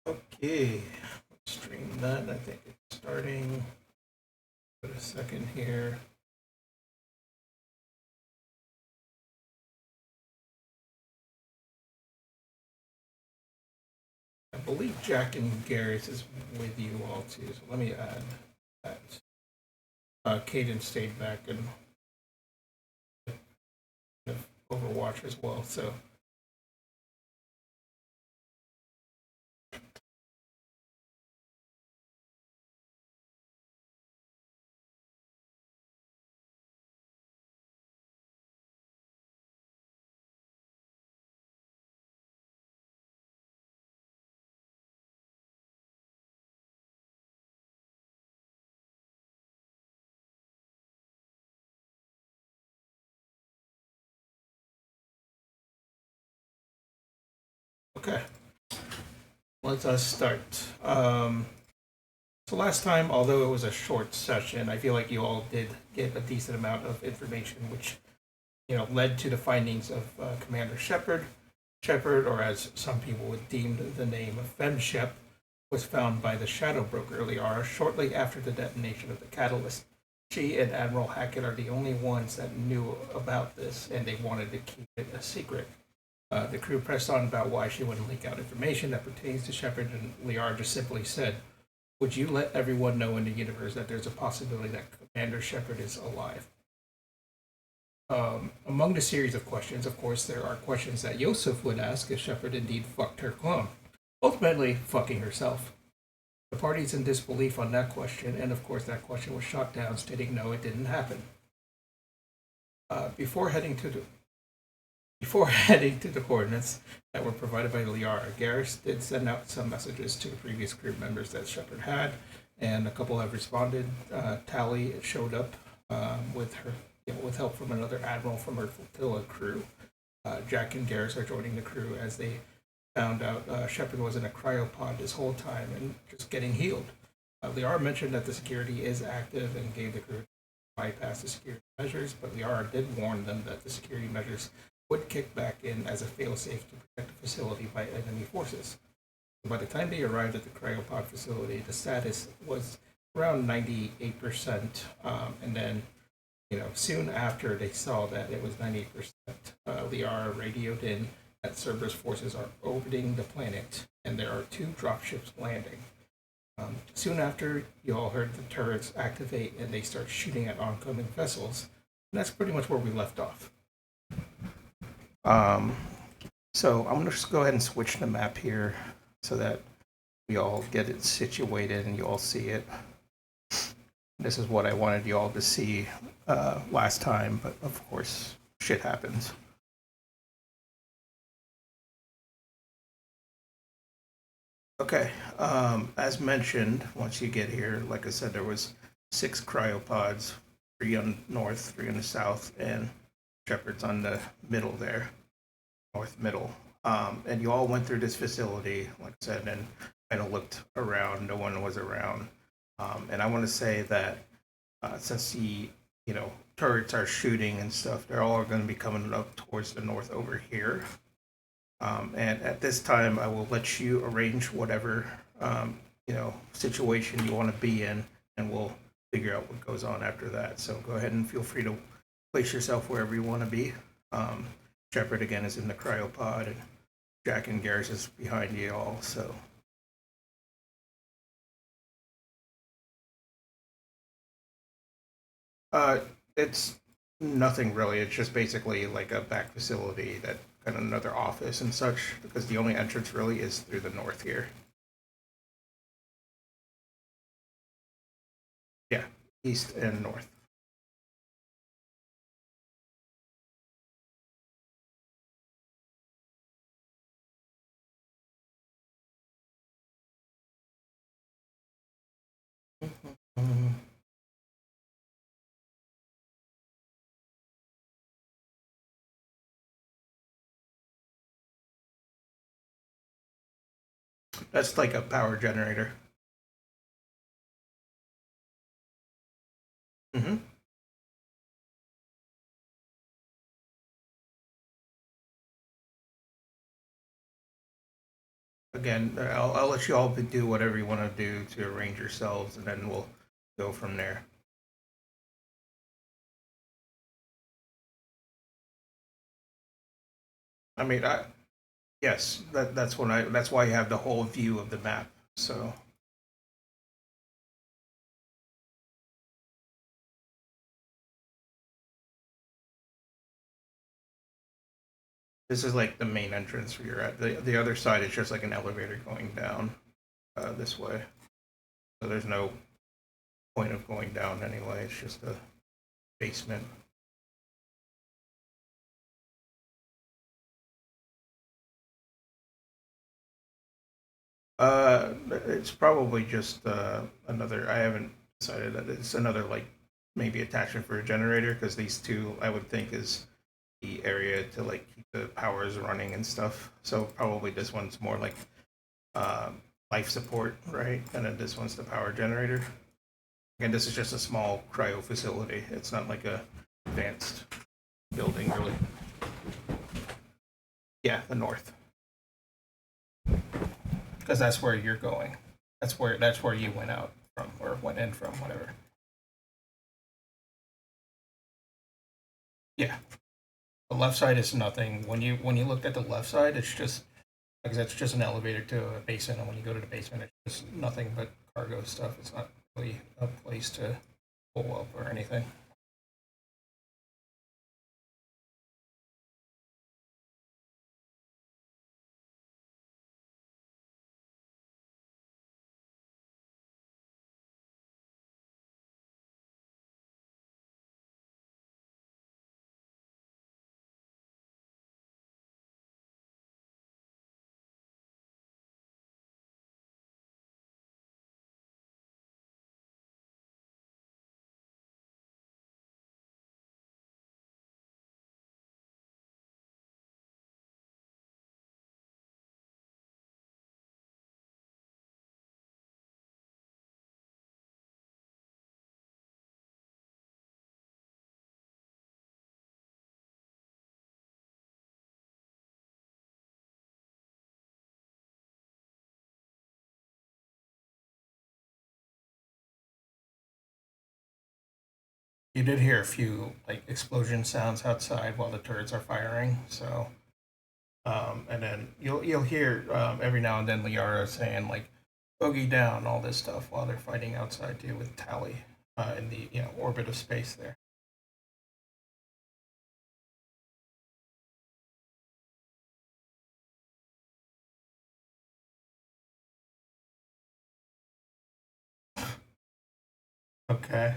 Okay, let's stream that. I think it's starting. Put a second here. I believe Jack and Garrett is with you all too. So let me add that. Caden stayed back and Overwatch as well. So okay, let us start. So last time, although it was a short session, I feel like you all did get a decent amount of information, which led to the findings of Commander Shepard. Shepard, or as some people would deem the name of Femshep, was found by the Shadow Broker Liara shortly after the detonation of the catalyst. She and Admiral Hackett are the only ones that knew about this, and they wanted to keep it a secret. The crew pressed on about why she wouldn't leak out information that pertains to Shepard, and Liara just simply said, "Would you let everyone know in the universe that there's a possibility that Commander Shepard is alive?" Among the series of questions, of course, there are questions that Yosef would ask if Shepard indeed fucked her clone, ultimately fucking herself. The party's in disbelief on that question, and of course, that question was shot down, stating no, it didn't happen. Uh, before heading to the before heading to the coordinates that were provided by Liara, Garrus did send out some messages to the previous crew members that Shepard had, and a couple have responded. Tally showed up with her, with help from another admiral from her flotilla crew. Jack and Garrus are joining the crew as they found out Shepard was in a cryopod this whole time and just getting healed. Liara mentioned that the security is active and gave the crew bypass the security measures, but Liara did warn them that the security measures would kick back in as a failsafe to protect the facility by enemy forces. By the time they arrived at the cryopod facility, the status was around 98%, and then soon after they saw that it was 98%, Liara radioed in that Cerberus forces are orbiting the planet and there are two dropships landing. Soon after, you all heard the turrets activate and they start shooting at oncoming vessels. And that's pretty much where we left off. Um, so I'm going to just go ahead and switch the map here so that we all get it situated and you all see it. This is what I wanted you all to see last time, but of course, shit happens. Okay, as mentioned, once you get here, like I said, there was 6 cryopods, 3 on north, 3 on the south, and Shepard's on the middle there, north middle. And you all went through this facility, like I said, and kind of looked around. No one was around. And I want to say that since the turrets are shooting and stuff, they're all going to be coming up towards the north over here. And at this time, I will let you arrange whatever situation you want to be in, and we'll figure out what goes on after that. So go ahead and feel free to place yourself wherever you want to be. Shepard again is in the cryopod, and Jack and Garrus is behind you all. So it's nothing really. It's just basically like a back facility that kind of another office and such, because the only entrance really is through the north here. Yeah, east and north. Mhm. That's like a power generator. Mm-hmm. again, I'll let you all do whatever you want to do to arrange yourselves, and then we'll go from there. I mean, yes, that's why you have the whole view of the map. So this is like the main entrance where you're at. The other side is just like an elevator going down this way. So there's no point of going down anyway. It's just a basement. It's probably just another. I haven't decided that it's another like maybe attachment for a generator because these two I would think is the area to like keep the powers running and stuff. So probably this one's more like uh, life support, right? And then this one's the power generator. And this is just a small cryo facility. It's not like a advanced building, really. Yeah, the north, because that's where you're going. That's where you went out from or went in from, whatever. Yeah, the left side is nothing. When you looked at the left side, it's just like that's just an elevator to a basement, and when you go to the basement, it's just nothing but cargo stuff. It's not really a place to pull up or anything. You did hear a few like explosion sounds outside while the turrets are firing. So, and then you'll hear every now and then Liara saying like "bogey down," all this stuff while they're fighting outside too with Tally in the orbit of space there. Okay.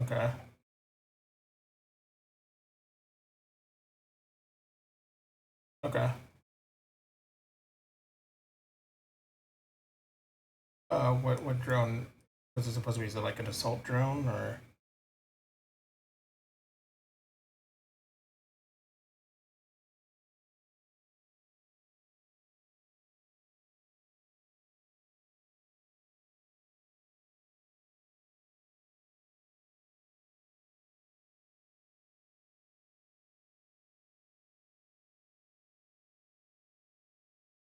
Okay. Okay. What drone was it supposed to be? Is it like an assault drone or?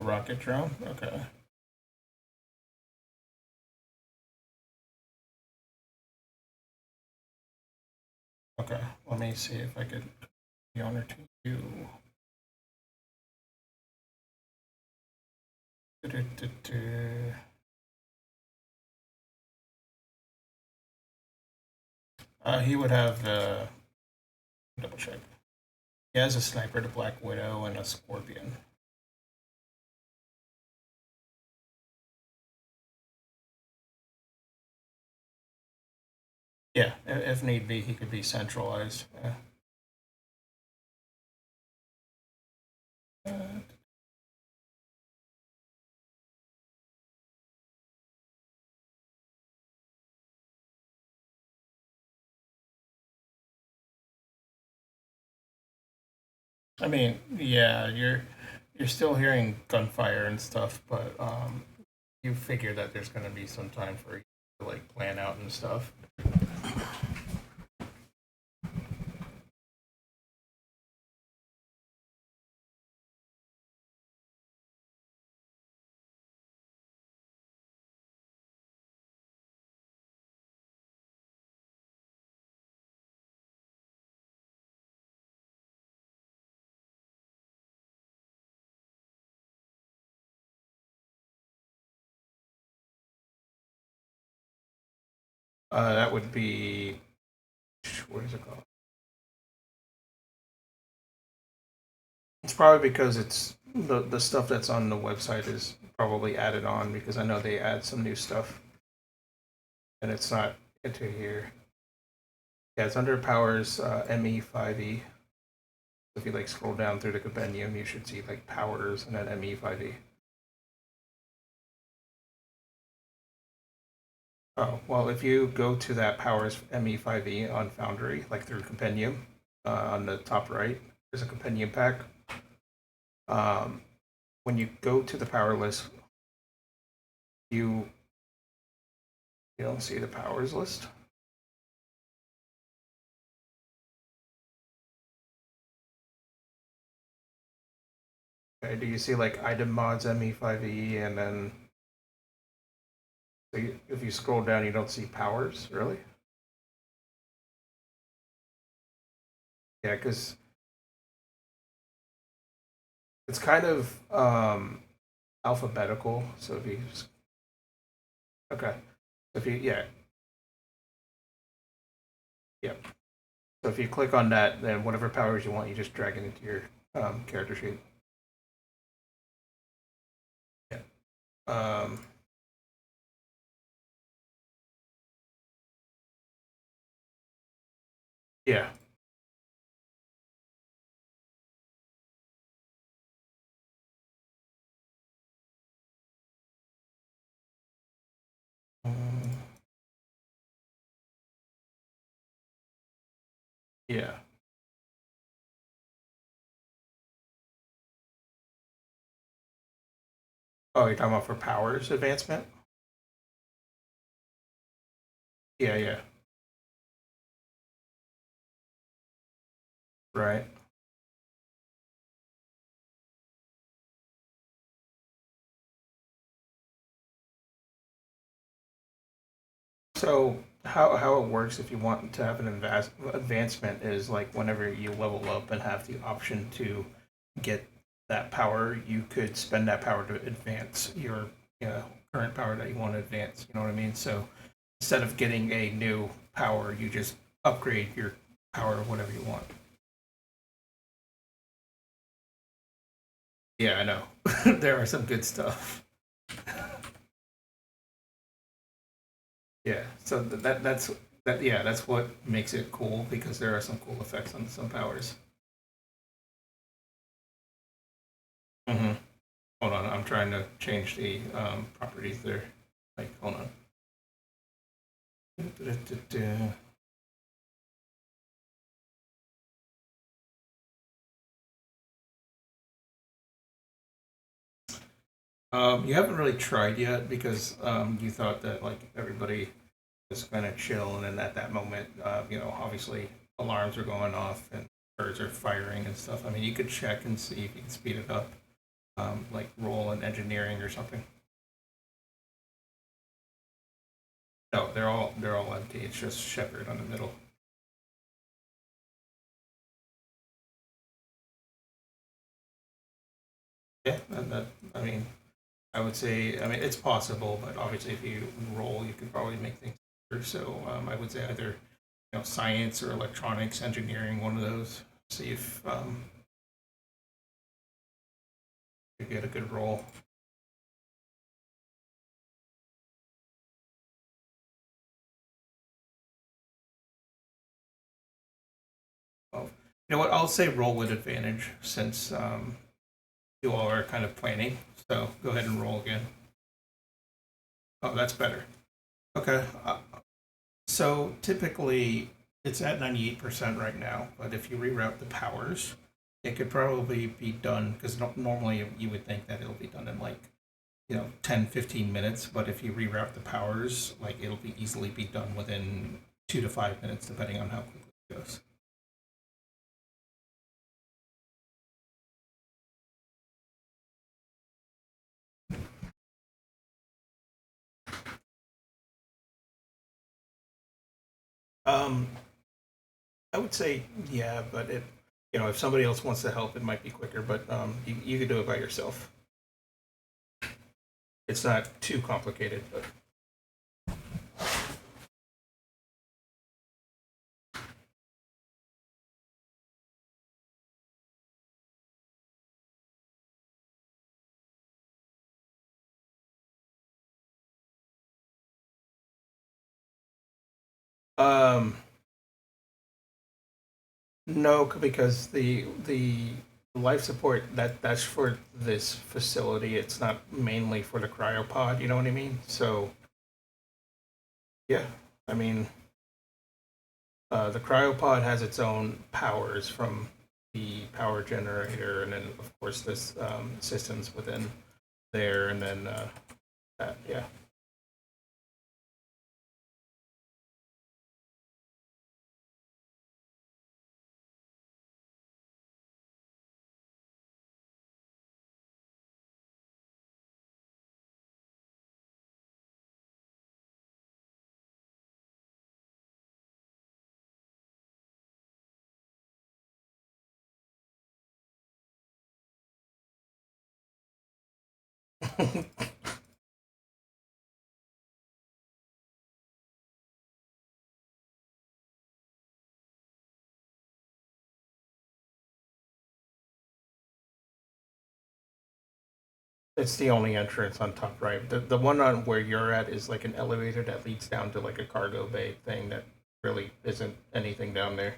Rocket drone? Okay. Okay. Let me see if I could be on to you. Du-du-du-du. He would have double check. He has a sniper, the Black Widow, and a Scorpion. Yeah, if need be, he could be centralized. Uh, I mean, yeah, you're still hearing gunfire and stuff, but you figure that there's going to be some time for you to like plan out and stuff. That would be, what is it called? It's probably because it's the stuff that's on the website is probably added on because I know they add some new stuff and it's not into here. Yeah, it's under powers ME5E. If you like scroll down through the compendium, you should see like powers and then ME5E. Oh, well, if you go to that powers ME5E on Foundry, like through compendium, on the top right, there's a compendium pack. Um, when you go to the power list, you you don't see the powers list. Okay, do you see like item mods ME5E and then so if you scroll down, you don't see powers really? Yeah, because it's kind of alphabetical. So if you okay, if you yeah. So if you click on that, then whatever powers you want, you just drag it into your character sheet. Yeah. Um, yeah. Yeah. Oh, you're talking about for powers advancement? Yeah, yeah. Right. So how it works if you want to have an advancement is like whenever you level up and have the option to get that power, you could spend that power to advance your current power that you want to advance. You know what I mean? So instead of getting a new power, you just upgrade your power of whatever you want. Yeah, I know. There are some good stuff. Yeah, so that's what makes it cool because there are some cool effects on some powers. Hmm. Hold on, I'm trying to change the properties there. Like, hold on. You haven't really tried yet because you thought that like everybody was kind of chill, and then at that moment, obviously alarms are going off and birds are firing and stuff. I mean, you could check and see if you can speed it up, like roll in engineering or something. No, they're all empty. It's just Shepherd on the middle. Yeah, that I mean, I would say I mean it's possible, but obviously if you roll, you could probably make things better. So I would say either science or electronics, engineering, one of those. See if you get a good roll. Well, you know what? I'll say roll with advantage since you all are kind of planning. So go ahead and roll again. Oh, that's better. Okay. So typically it's at 98% right now, but if you reroute the powers, it could probably be done because normally you would think that it'll be done in like 10-15 minutes, but if you reroute the powers, like it'll be easily be done within 2 to 5 minutes depending on how quickly it goes. um I would say yeah, but if somebody else wants to help, it might be quicker, but you could do it by yourself. It's not too complicated, but Um, no, because the life support that's for this facility. It's not mainly for the cryopod. You know what I mean? So yeah, I mean the cryopod has its own powers from the power generator, and then of course this systems within there, and then that yeah. It's the only entrance on top right. The one on where you're at is like an elevator that leads down to like a cargo bay thing that really isn't anything down there.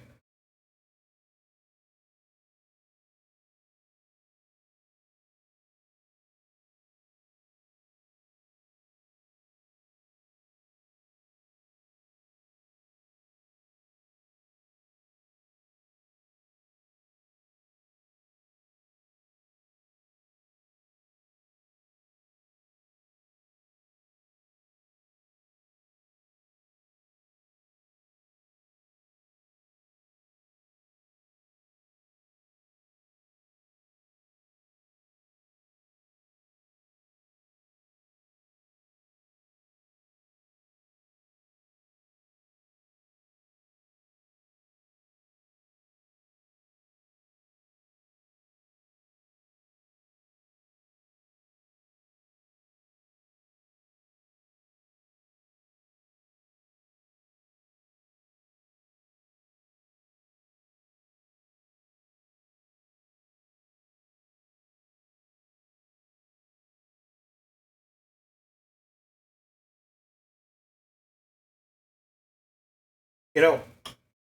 You know,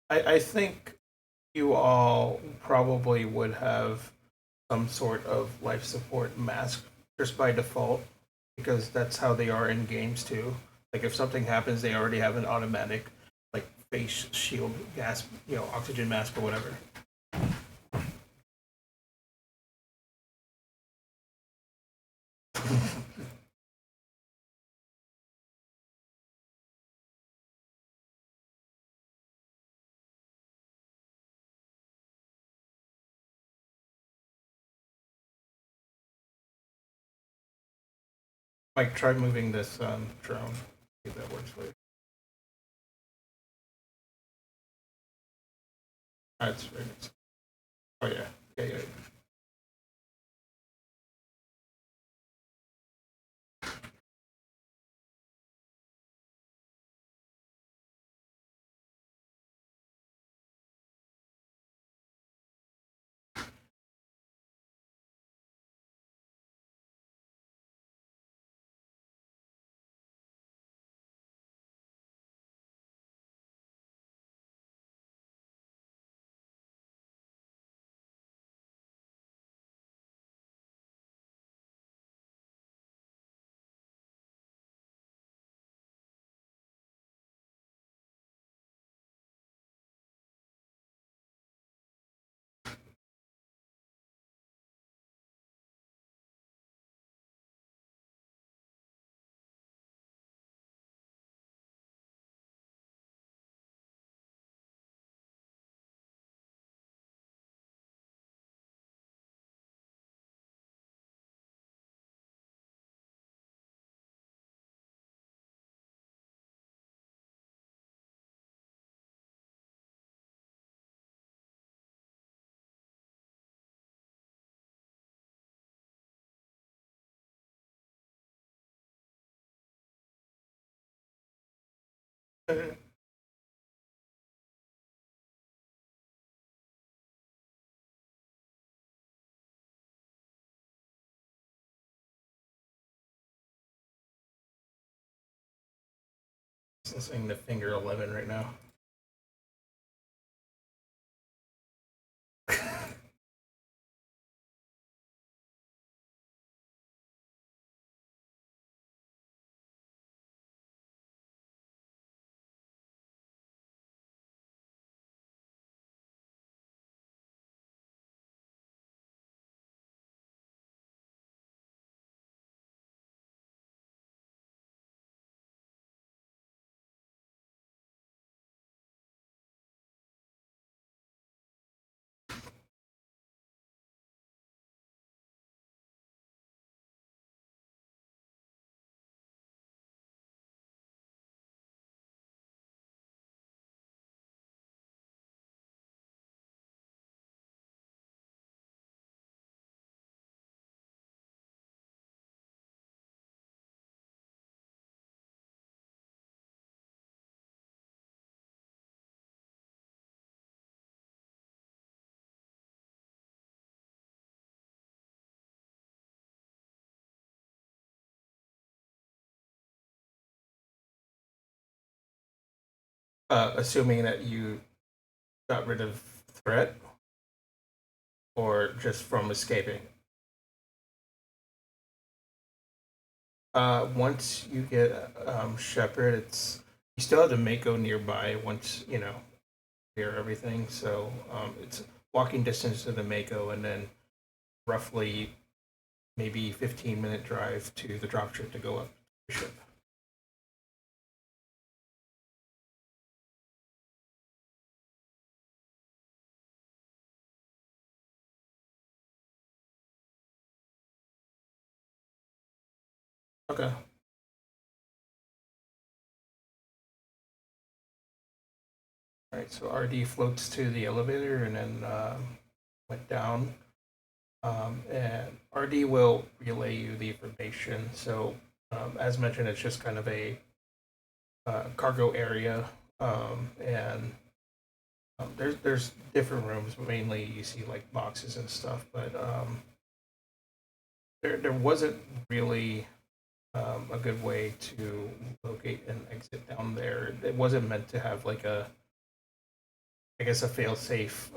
I think you all probably would have some sort of life support mask just by default because that's how they are in games too. Like if something happens, they already have an automatic like face shield, gas, oxygen mask or whatever. Like try moving this drone. See if that works for you. That's very nice. Oh yeah, yeah. listening to Finger 11 right now. Assuming that you got rid of threat or just from escaping. Once you get Shepherd, it's you still have the Mako nearby. Once you know clear everything, so it's walking distance to the Mako, and then roughly maybe 15-minute drive to the dropship to go up the ship. Okay. All right. So RD floats to the elevator and then went down. And RD will relay you the information. So, as mentioned, it's just kind of a cargo area, and there's different rooms. Mainly, you see like boxes and stuff, but there wasn't really a good way to locate and exit down there. It wasn't meant to have like a, I guess, a fail-safe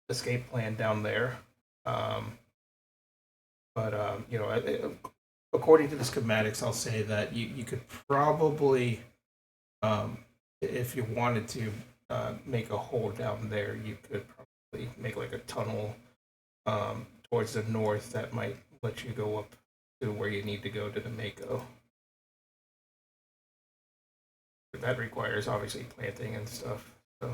escape plan down there. Um, but you know, according to the schematics, I'll say that you could probably, um, if you wanted to make a hole down there, you could probably make like a tunnel towards the north that might let you go up to where you need to go to the Mako. But that requires obviously planting and stuff. So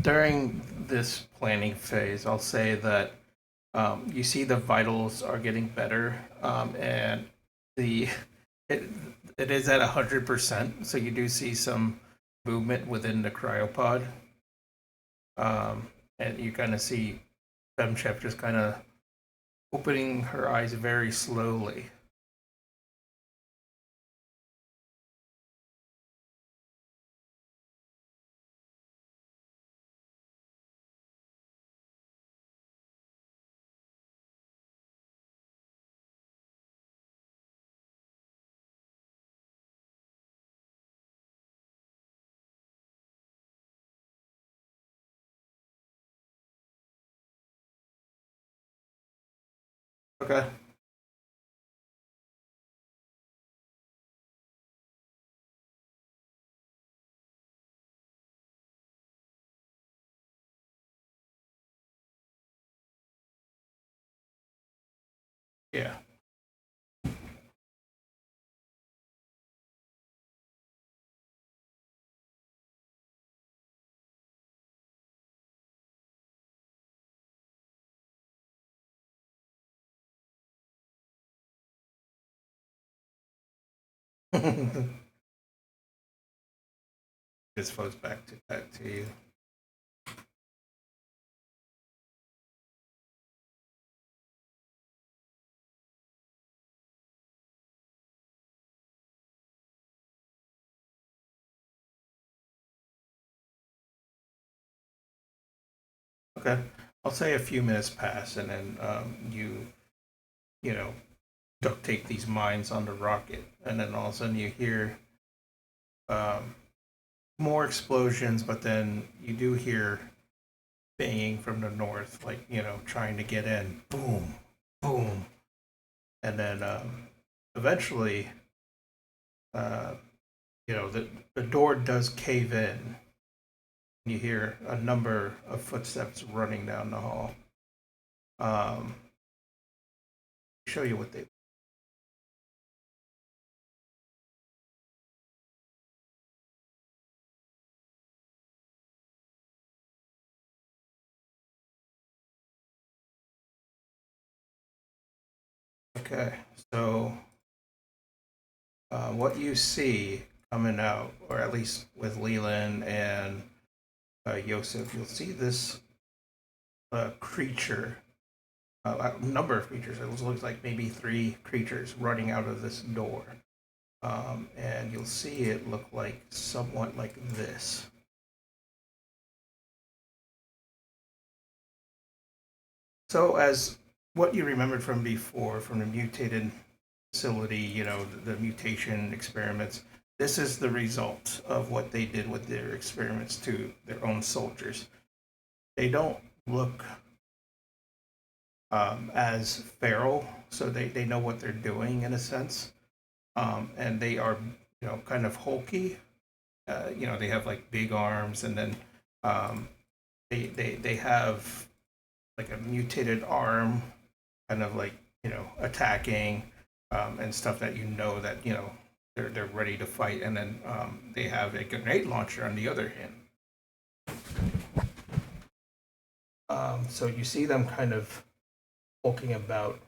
during this planning phase, I'll say that you see the vitals are getting better, and the it, it is at 100%. So you do see some movement within the cryopod. And you kind of see Femchef just kind of opening her eyes very slowly. Okay. Yeah. This flows back to you. Okay. I'll say a few minutes pass, and then you know, duct tape these mines on the rocket, and then all of a sudden you hear um, more explosions, but then you do hear banging from the north, like trying to get in. Boom, boom, and then eventually, uh, the door does cave in. You hear a number of footsteps running down the hall. Um, show you what they. Okay, so what you see coming out, or at least with Leland and Yosef, you'll see this creature, a number of creatures. It looks like maybe three creatures running out of this door. And you'll see it look like somewhat like this. So, as what you remembered from before, from the mutated facility, the mutation experiments, this is the result of what they did with their experiments to their own soldiers. They don't look as feral, so they know what they're doing in a sense, and they are kind of hulky. They have like big arms, and then um, they have like a mutated arm, kind of like attacking and stuff that that they're ready to fight, and then they have a grenade launcher on the other hand. So you see them kind of poking about,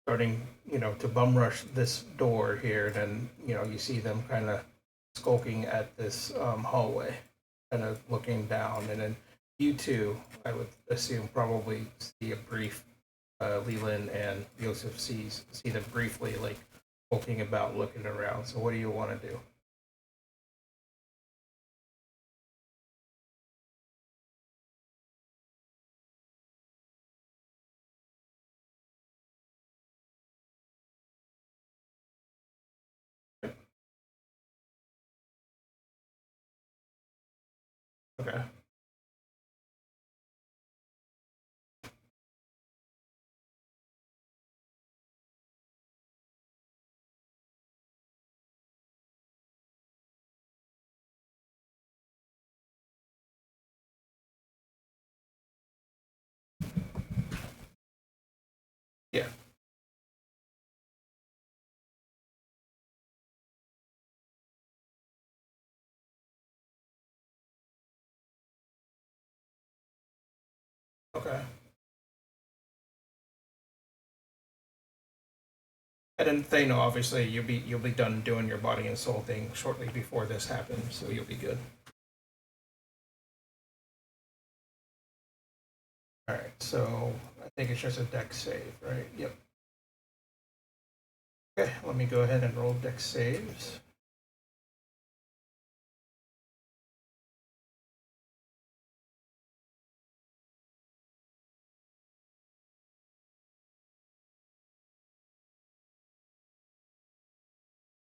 starting to bum rush this door here. Then you see them kind of skulking at this hallway, kind of looking down, and then you two, I would assume, probably see a brief. Leland and Joseph see them briefly, like poking about, looking around. So, what do you want to do? Okay. Yeah. Okay. And then they know, obviously, you'll be done doing your body and soul thing shortly before this happens, so you'll be good. All right, so I think it's just a deck save, right? Yep. Okay, let me go ahead and roll deck saves.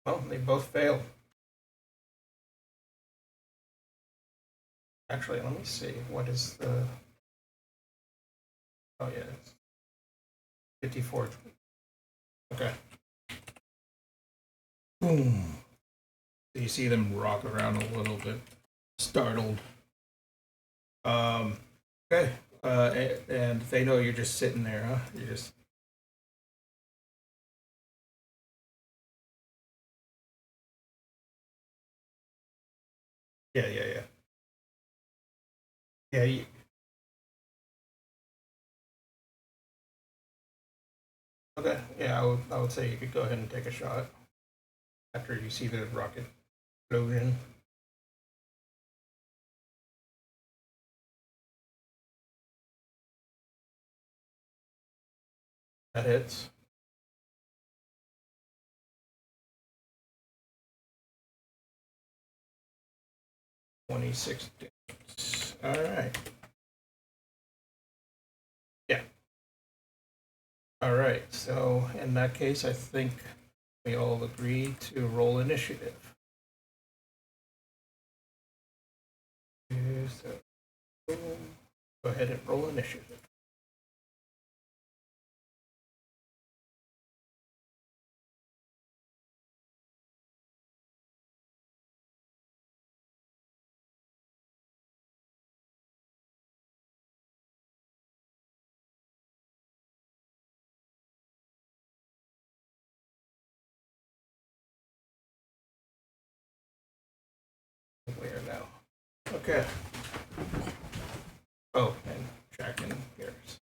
Well, they both failed. Actually, let me see. What is the. Oh, yeah. It's 54. Okay. Boom. So you see them rock around a little bit, startled. Um, okay. And they know you're just sitting there, huh? You're just. Yeah, yeah, yeah. Yeah, okay. Yeah, I would say you could go ahead and take a shot after you see the rocket explosion. That hits. 26 damage. All right. Yeah. All right. So in that case, I think we all agree to roll initiative. So boom. Go ahead and roll initiative. Where now? Okay. Oh, and tracking gears.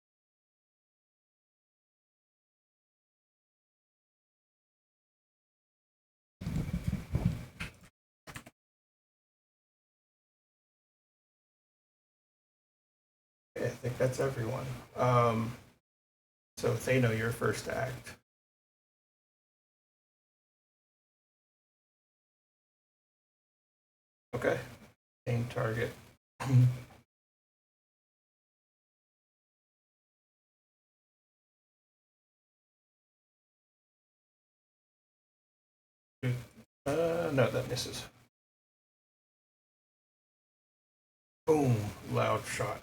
Okay, I think that's everyone. So they know your first act. Okay. Same target. No, that misses. Boom, loud shot.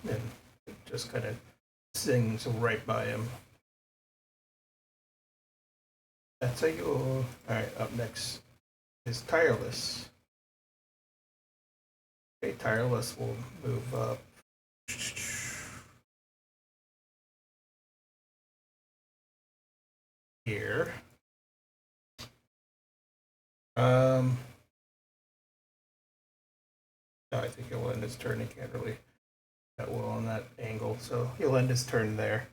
And it just kind of sings right by him. That's a you. All right, up next is Tireless. Okay, Tireless will move up here. Um, no, I think he'll end his turn. He can't really that well on that angle, so he'll end his turn there.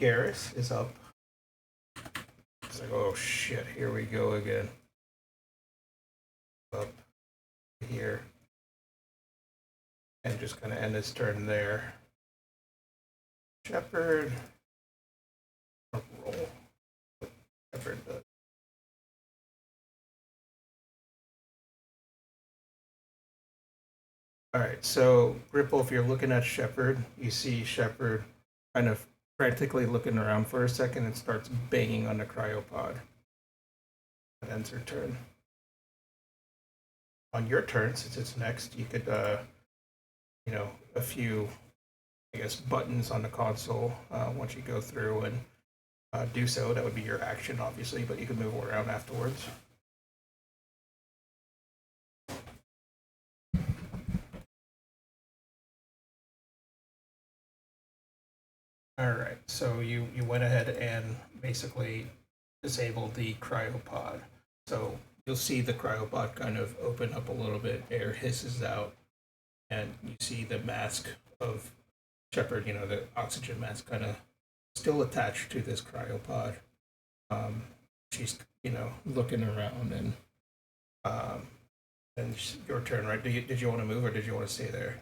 Garrus is up. It's like, oh shit, here we go again. Up here. And just kind of end his turn there. Shepherd. Roll. Shepherd does. All right, so Ripple, if you're looking at Shepherd, you see Shepherd kind of frantically looking around for a second and starts banging on the cryopod. That ends her turn. On your turn, since it's next, you could, a few, I guess, buttons on the console. Once you go through and do so, that would be your action, obviously, but you can move around afterwards. All right, so you went ahead and basically disabled the cryopod. So you'll see the cryopod kind of open up a little bit, air hisses out, and you see the mask of Shepard, the oxygen mask kind of still attached to this cryopod. Um, she's, looking around um, and your turn, right? Did you want to move or did you want to stay there?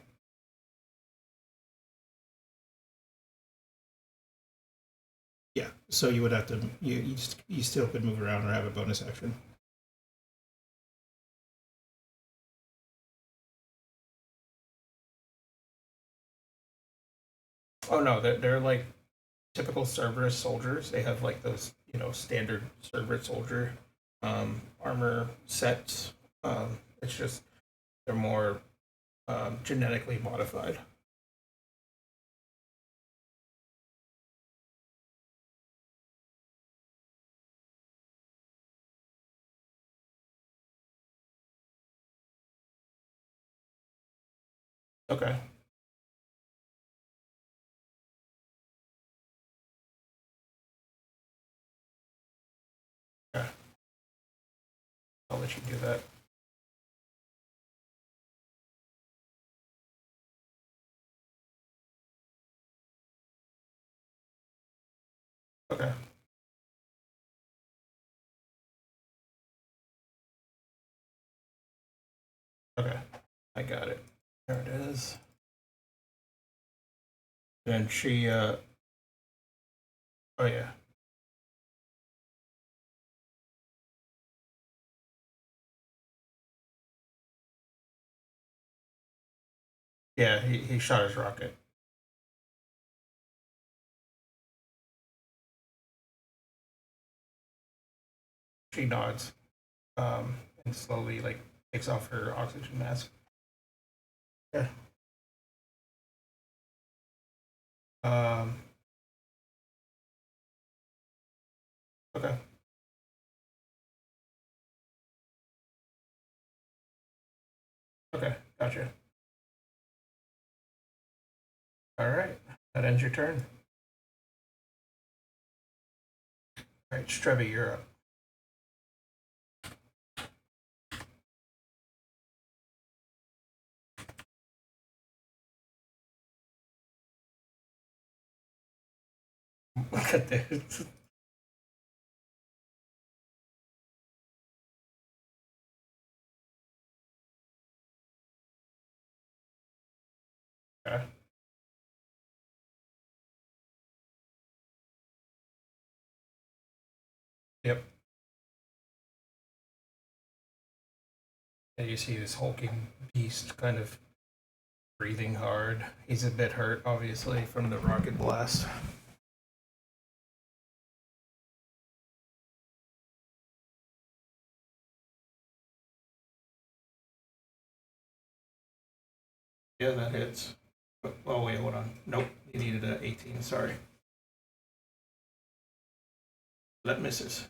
So you would have to you still could move around or have a bonus action. Oh no, they're like typical Cerberus soldiers. They have like those standard Cerberus soldier armor sets. It's just they're more genetically modified. Okay. Okay. I'll let you do that. Okay. Okay. I got it. There it is. And she oh yeah. Yeah, he shot his rocket. She nods, and slowly like takes off her oxygen mask. Yeah. Um okay. Okay, gotcha. Alright. That ends your turn. Alright, Strevy, you're up. Look at this. Okay. Yep. And you see this hulking beast kind of breathing hard. He's a bit hurt, obviously, from the rocket blast. Yeah, that hits. Oh, wait, hold on. Nope, you needed an 18, sorry. That misses.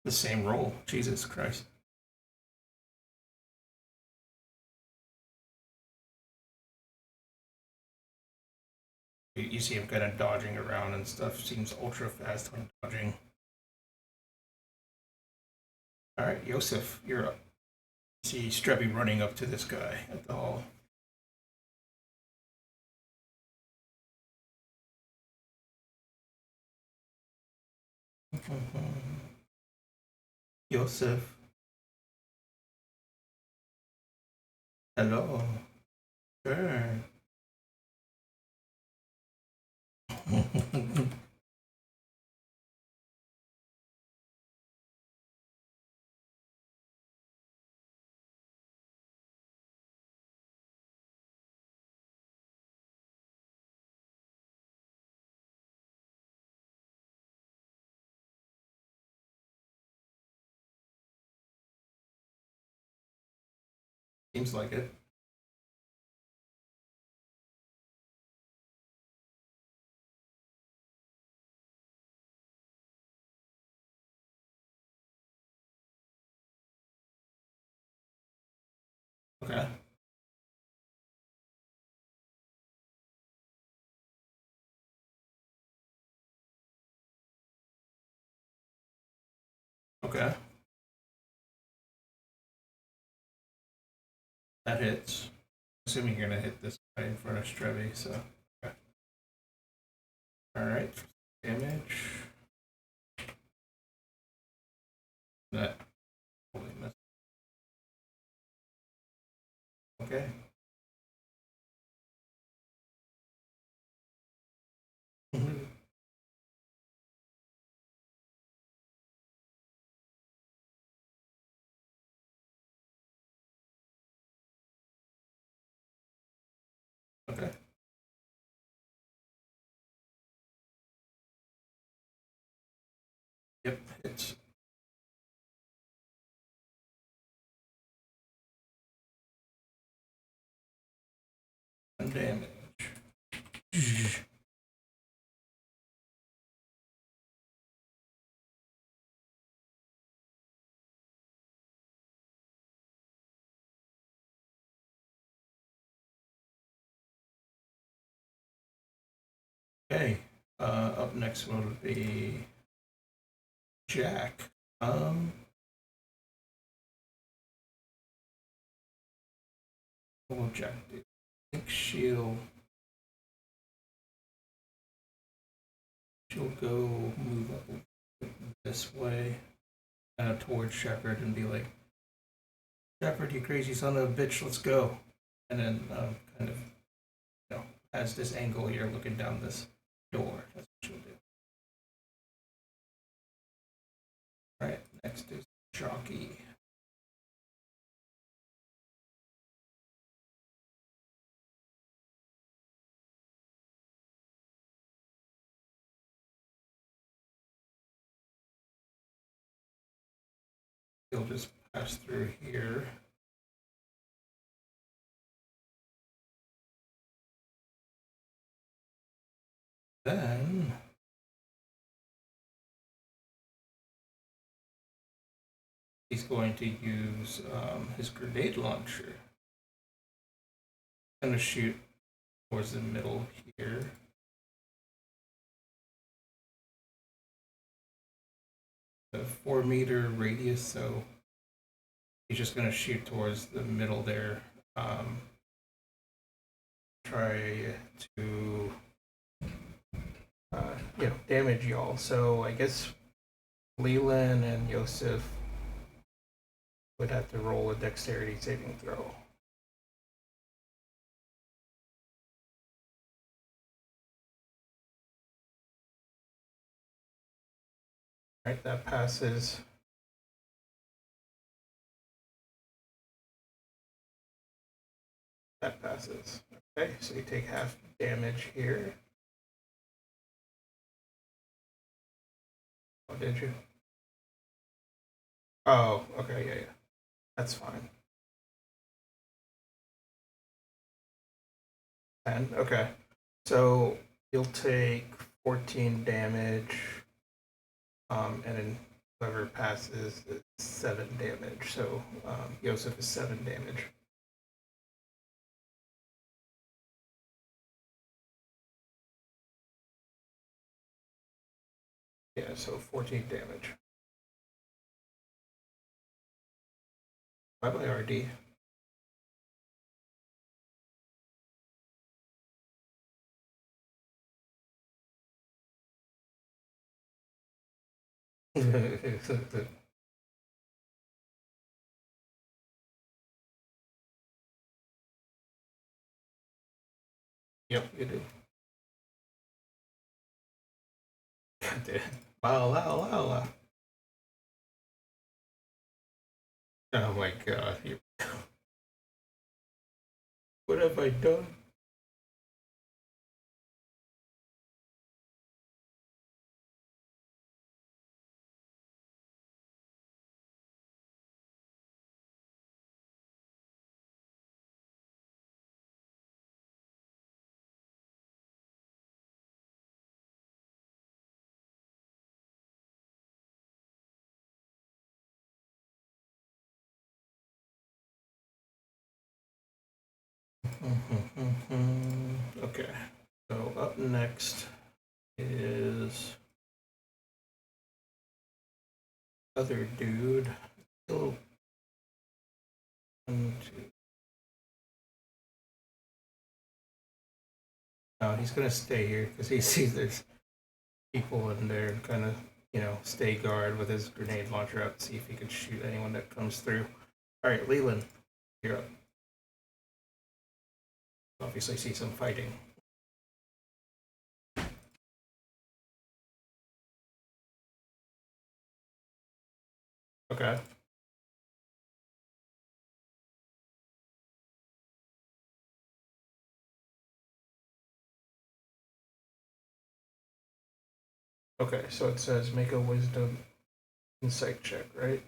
The same roll. Jesus Christ. You see him kind of dodging around and stuff. Seems ultra fast when dodging. All right, Yosef, you're up. You see Strebby running up to this guy at the hall. Yosef, hello. Sure. Seems like it. Okay. Okay. That hits. Assuming you're gonna hit this guy in front of Strebby, so. Okay. Alright. Damage. That totally missed. Okay. Mhm. Okay. Yep. It's damage. Okay. Up next would be Jack. Um, what will Jack do? I think she'll go move up this way, towards Shepard and be like, Shepard, you crazy son of a bitch, let's go. And then kind of, has this angle here looking down this door. That's what she'll do. All right, next is Jockey. He'll just pass through here. Then he's going to use his grenade launcher. Going to shoot towards the middle here. A 4 meter radius, so he's just going to shoot towards the middle there. Try to damage y'all. So I guess Leland and Yosef would have to roll a dexterity saving throw. Right, that passes. That passes. Okay, so you take half damage here. Oh, did you? Oh, okay, yeah. That's fine. 10. Okay. So you'll take 14 damage, and then whoever passes is 7 damage. So Yosef is 7 damage. Yeah, so 14 damage. Bye bye, RD. Yep, you do. Wow, wow, wow, wow. Oh my god. What have I done? Okay. So up next is other dude. Oh, one, two. No, he's gonna stay here because he sees there's people in there and kind of, stay guard with his grenade launcher out to see if he can shoot anyone that comes through. All right, Leland, you're up. Obviously, see some fighting. Okay. Okay, so it says make a wisdom insight check, right?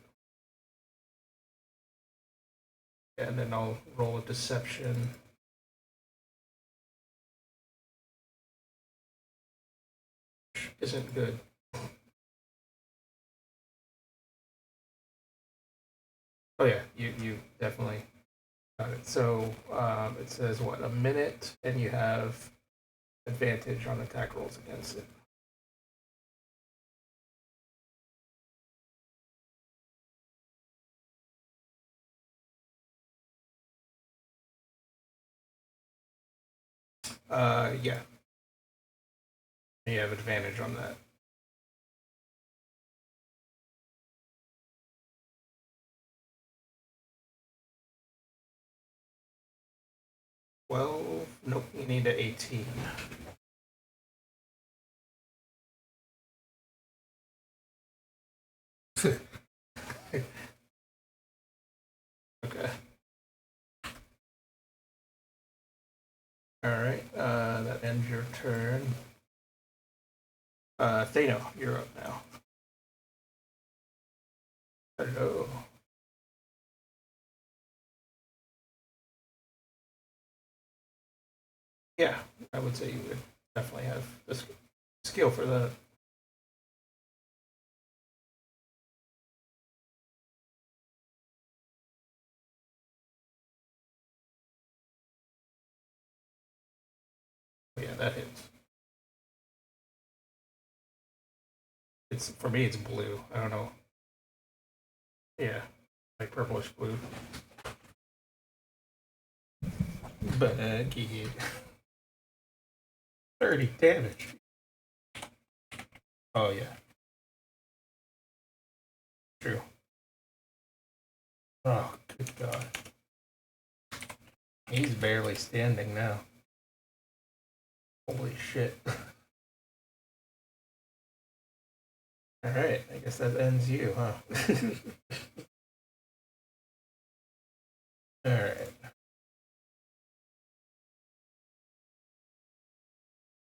And then I'll roll a deception. Isn't good. Oh yeah, you definitely got it. So it says what, a minute, and you have advantage on attack rolls against it. Yeah, you have advantage on that. Well, nope, you need an 18. Okay. All right. That ends your turn. Thano, you're up now. Hello. Yeah, I would say you would definitely have the skill for that. Yeah, that hits. It's for me. It's blue. I don't know. Yeah, like purplish blue. But 30 damage. Oh yeah, true. Oh good god, he's barely standing now. Holy shit. All right, I guess that ends you, huh? All right.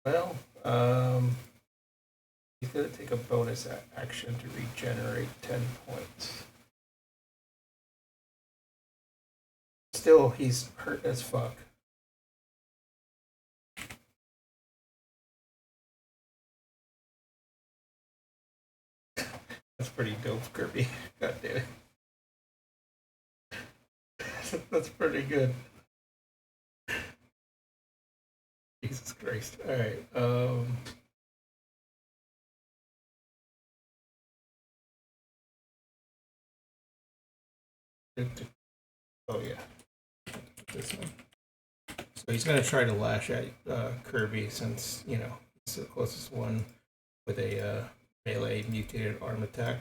Well, he's gonna take a bonus action to regenerate 10 points. Still, he's hurt as fuck. That's pretty dope, Kirby. God damn it. That's pretty good. Jesus Christ. All right. Oh yeah, this one. So he's gonna try to lash at Kirby since he's the closest one with a melee mutated arm attack.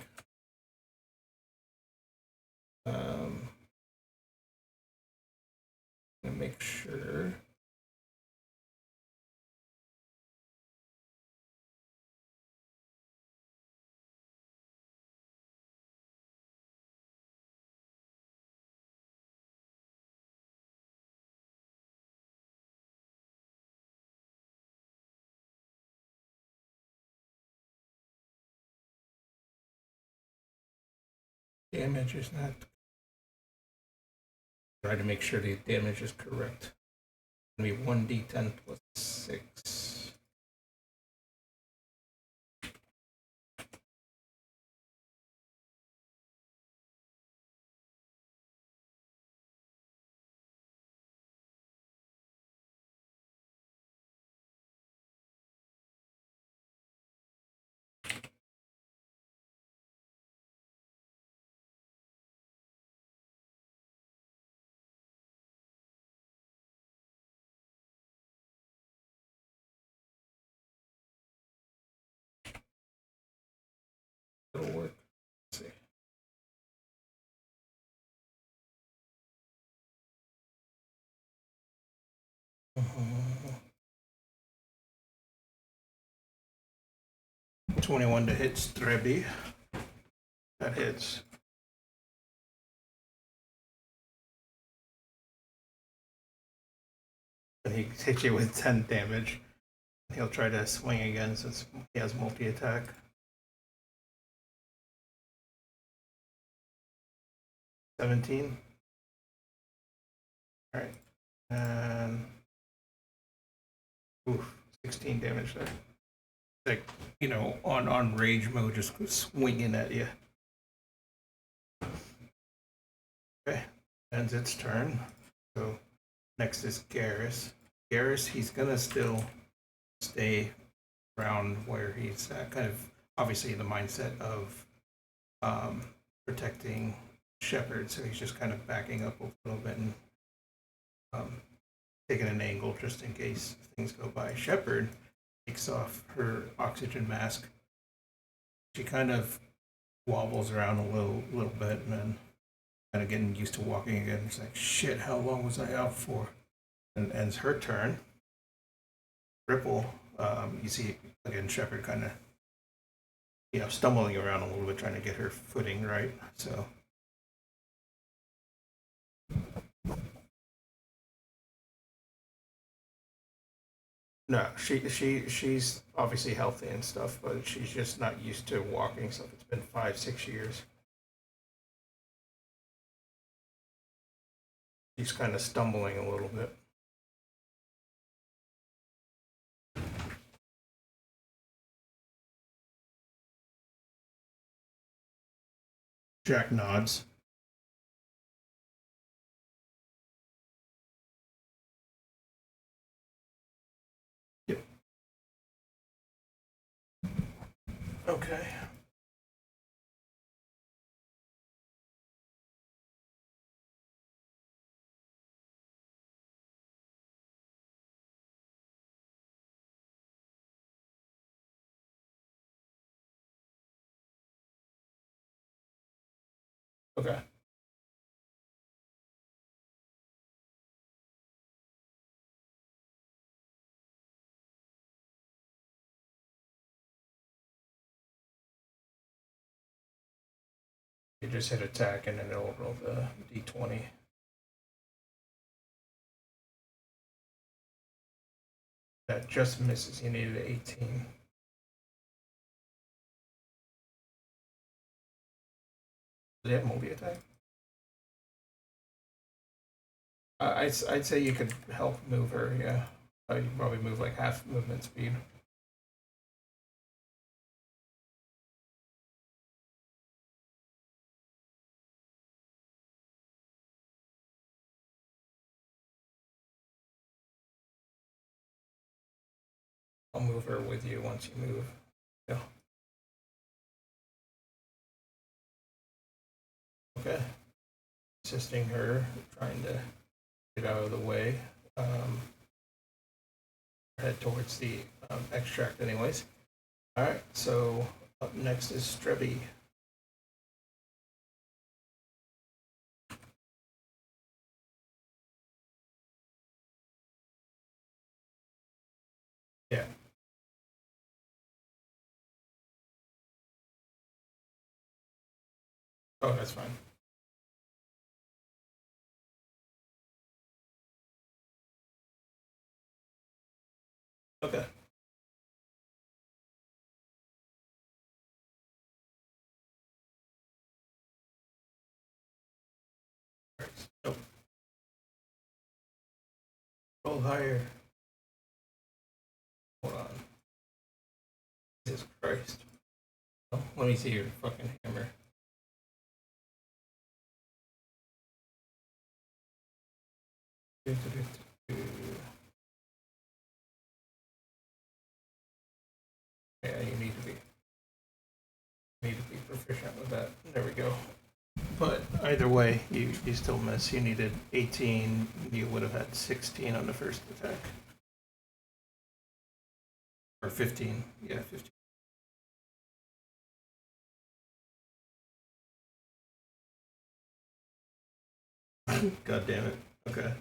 Um, gonna make sure. Damage is not. Try to make sure the damage is correct. It's gonna be 1d10 plus 6. Uh, 21 to hit Strebi. That hits. And he hits you with 10 damage. He'll try to swing again since he has multi-attack. 17. Alright. And... oof, 16 damage there. Like, you know, on rage mode, just swinging at you. Okay. Ends its turn. So, next is Garrus. Garrus, he's gonna still stay around where he's at, kind of obviously the mindset of protecting Shepard, so he's just kind of backing up a little bit and taking an angle just in case things go by. Shepard takes off her oxygen mask. She kind of wobbles around a little bit and then kind of getting used to walking again. It's like, shit, how long was I out for? And ends her turn. Ripple, you see again Shepard kind of, you know, stumbling around a little bit trying to get her footing right. So no, she's obviously healthy and stuff, but she's just not used to walking stuff. It's been 5-6 years. She's kind of stumbling a little bit. Jack nods. Yep. Okay. Okay. You just hit attack and then it'll roll the d20. That just misses. You needed an 18. Does it have multi-attack? I'd say you could help move her, yeah. You could probably move like half movement speed. I'll move her with you once you move. Yeah. Okay. Assisting her, trying to get out of the way. Head towards the extract, anyways. All right. So up next is Strebi. Yeah. Oh, that's fine. Okay. All right. So, roll higher. Hold on. Jesus Christ. Oh, let me see your fucking hammer. Yeah, you need to be proficient with that. There we go. But either way, you still miss. You needed 18. You would have had 16 on the first attack. Or 15. Yeah, 15. God damn it. Okay.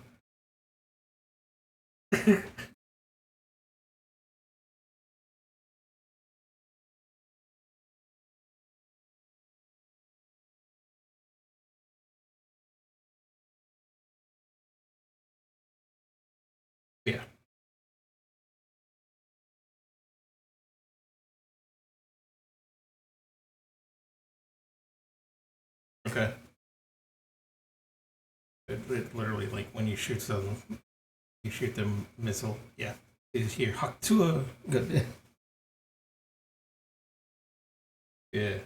Yeah. Okay. It literally like when you shoot them missile. Yeah. Is here Haktua. Good. Yeah.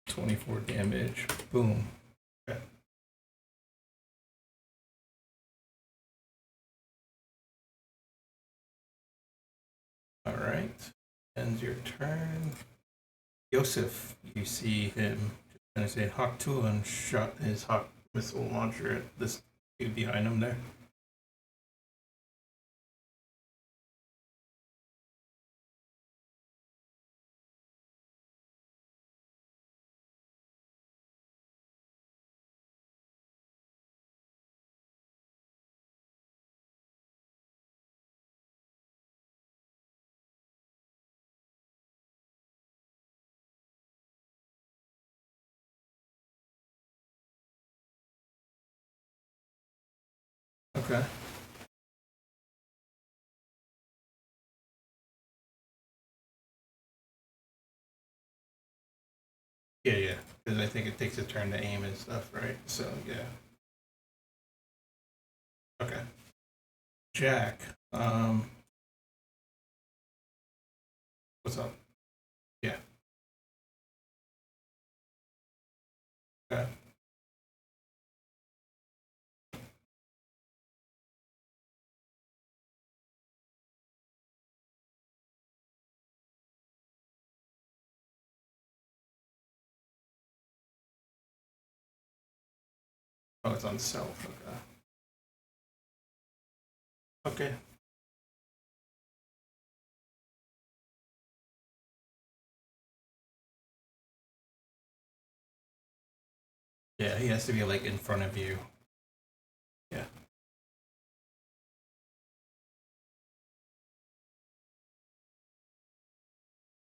24 damage. Boom. Okay. All right. Ends your turn. Yosef, you see him just kind of say Hawk 2 and shot his Hawk missile launcher at this dude behind him there. Okay. Yeah, yeah. Because I think it takes a turn to aim and stuff, right? So, yeah. Okay. Jack, what's up? Yeah. Okay. Oh, it's on self. Okay. Okay. Yeah, he has to be like in front of you. Yeah.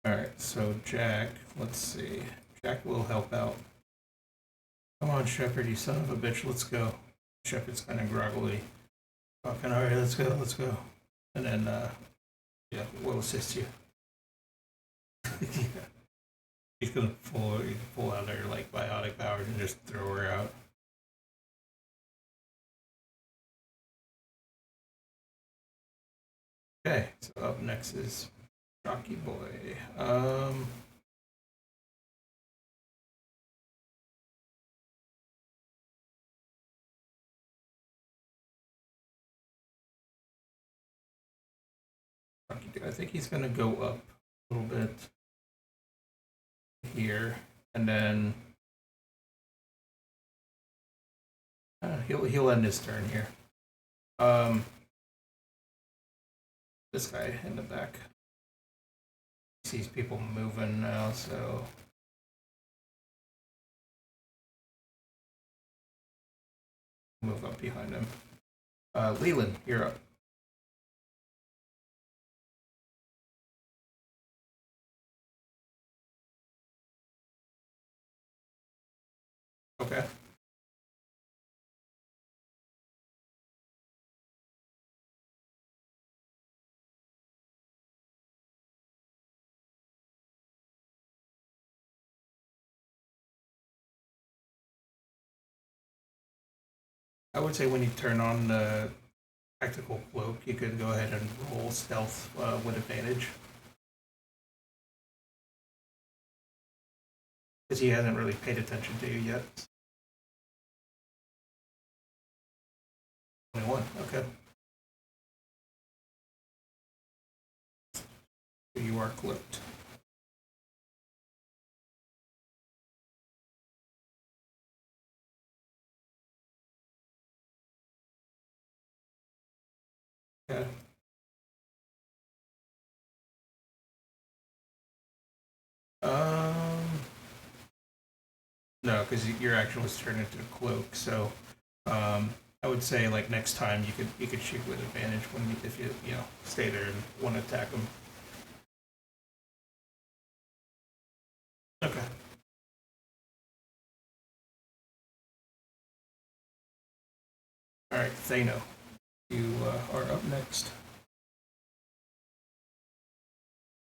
All right. So Jack, let's see. Jack will help out. Come on, Shepard, you son of a bitch. Let's go. Shepard's kind of groggily. Fucking all right. Let's go. Let's go. And then, yeah, we'll assist you. Yeah. He's gonna pull out her like biotic powers and just throw her out. Okay. So up next is Rocky Boy. I think he's gonna go up a little bit here, and then he'll end his turn here. Um, this guy in the back sees people moving now, so move up behind him. Leland, you're up. Okay. I would say when you turn on the tactical cloak, you could go ahead and roll stealth with advantage. Because he hasn't really paid attention to you yet. 21, okay. You are cloaked. Okay. No, because your action was turned into a cloak. So I would say like next time you could shoot with advantage when if you know stay there and want to attack them. Okay. All right, Thano, you are up next.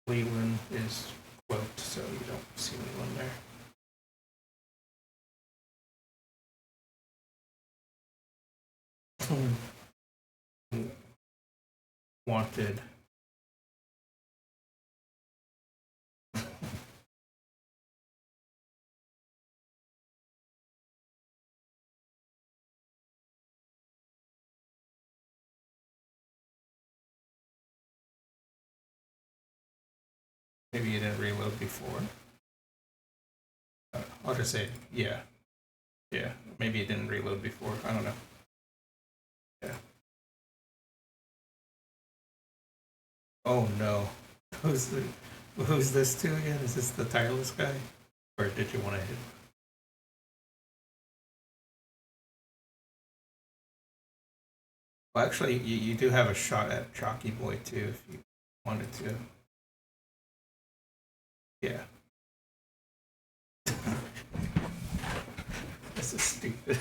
Leland is cloaked, so you don't see anyone there. Wanted. Maybe you didn't reload before. I'll just say, yeah, yeah. Maybe it didn't reload before. I don't know. Yeah. Oh no. Who's the, who's this to again? Is this the tireless guy, or did you want to hit? Well, actually, you do have a shot at Chalky Boy too, if you wanted to. Yeah. This is stupid.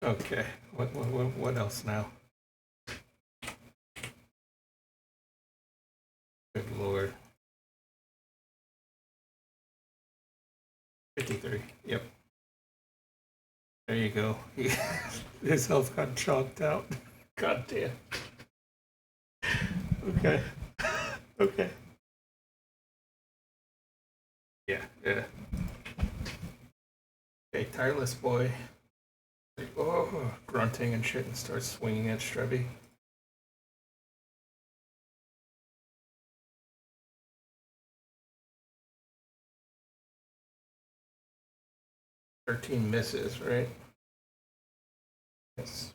Okay. What else now? Good lord. 53. Yep. There you go. His health got chalked out. God damn. Okay. Okay. Yeah. Yeah. Okay. Tireless boy. Oh, grunting and shit, and starts swinging at Strebby. 13 misses, right? Yes.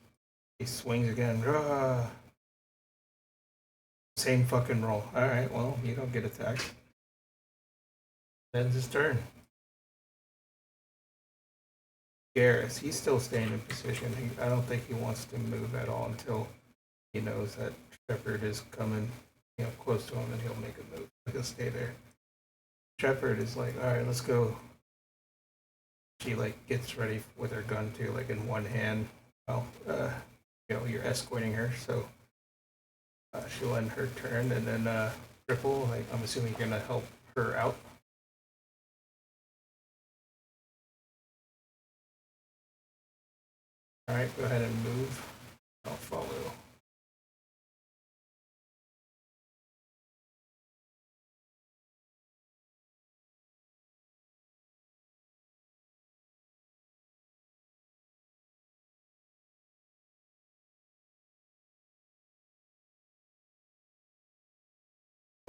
He swings again. Same fucking roll. Alright, well, you don't get attacked. Ends his turn. Garrus, he's still staying in position. I don't think he wants to move at all until he knows that Shepard is coming, close to him, and he'll make a move. He'll stay there. Shepard is like, all right, let's go. She like gets ready with her gun too, like in one hand. Well, you're escorting her, so she'll end her turn, and then Ripple. Like, I'm assuming you're gonna help her out. All right, go ahead and move. I'll follow.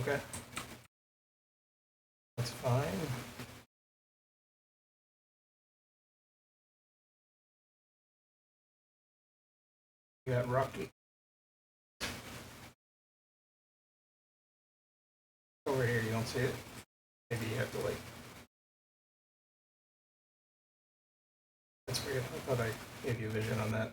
Okay, that's fine. You got Rocky over here. You don't see it. Maybe you have to like. That's weird. I thought I gave you vision on that.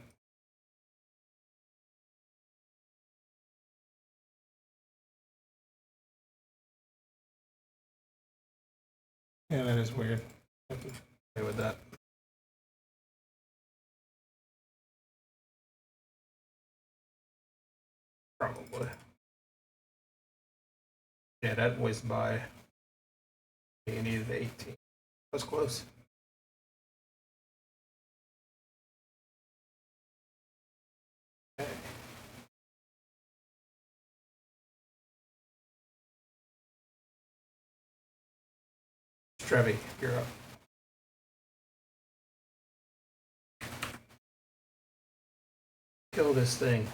Yeah, that is weird. I have to play with that. Probably. Yeah, that whizzed by. You needed 18. That's close. Okay. Trevi, you're up. Kill this thing.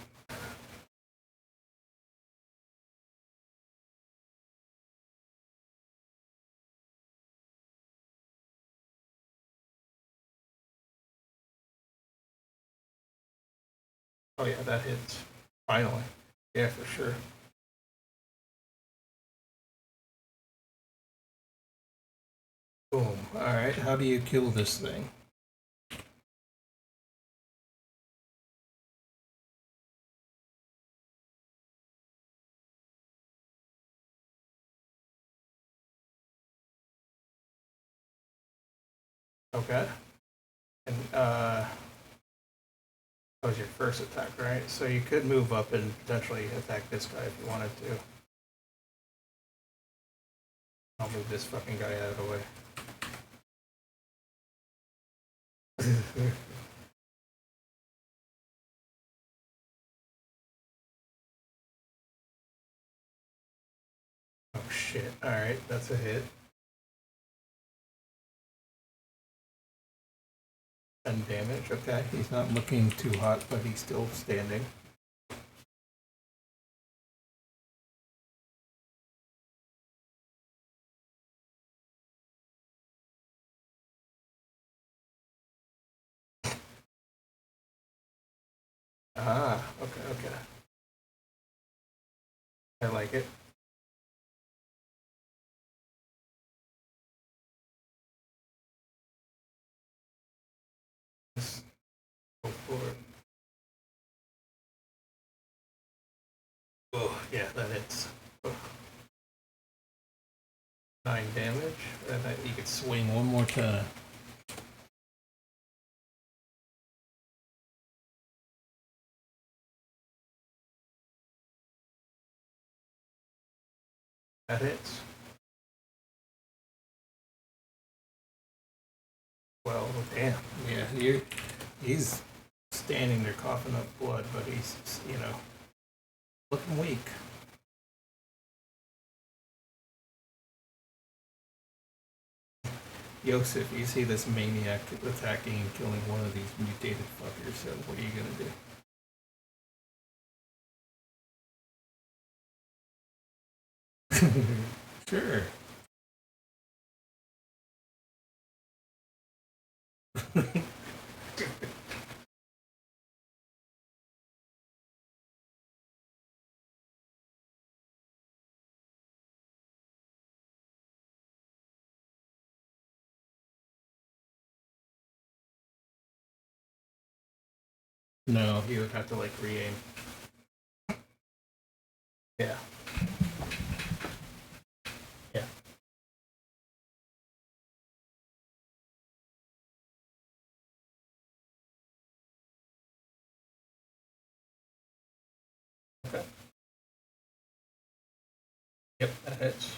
Oh yeah, that hits. Finally. Yeah, for sure. Boom. Alright, how do you kill this thing? Okay. And, that was your first attack, right? So you could move up and potentially attack this guy if you wanted to. I'll move this fucking guy out of the way. Oh shit. Alright, that's a hit. 10 damage, okay. He's not looking too hot, but he's still standing. Ah, okay, okay. I like it. Just go for it. Oh, yeah, that hits. Oh, 9 damage, and you could swing one more time. That hits. Well, damn. Yeah, he's standing there coughing up blood, but he's, looking weak. Yosef, you see this maniac attacking and killing one of these mutated fuckers, so what are you gonna do? Sure. No, he would have to like re-aim. Yeah. Yeah. Okay. Yep, that hits.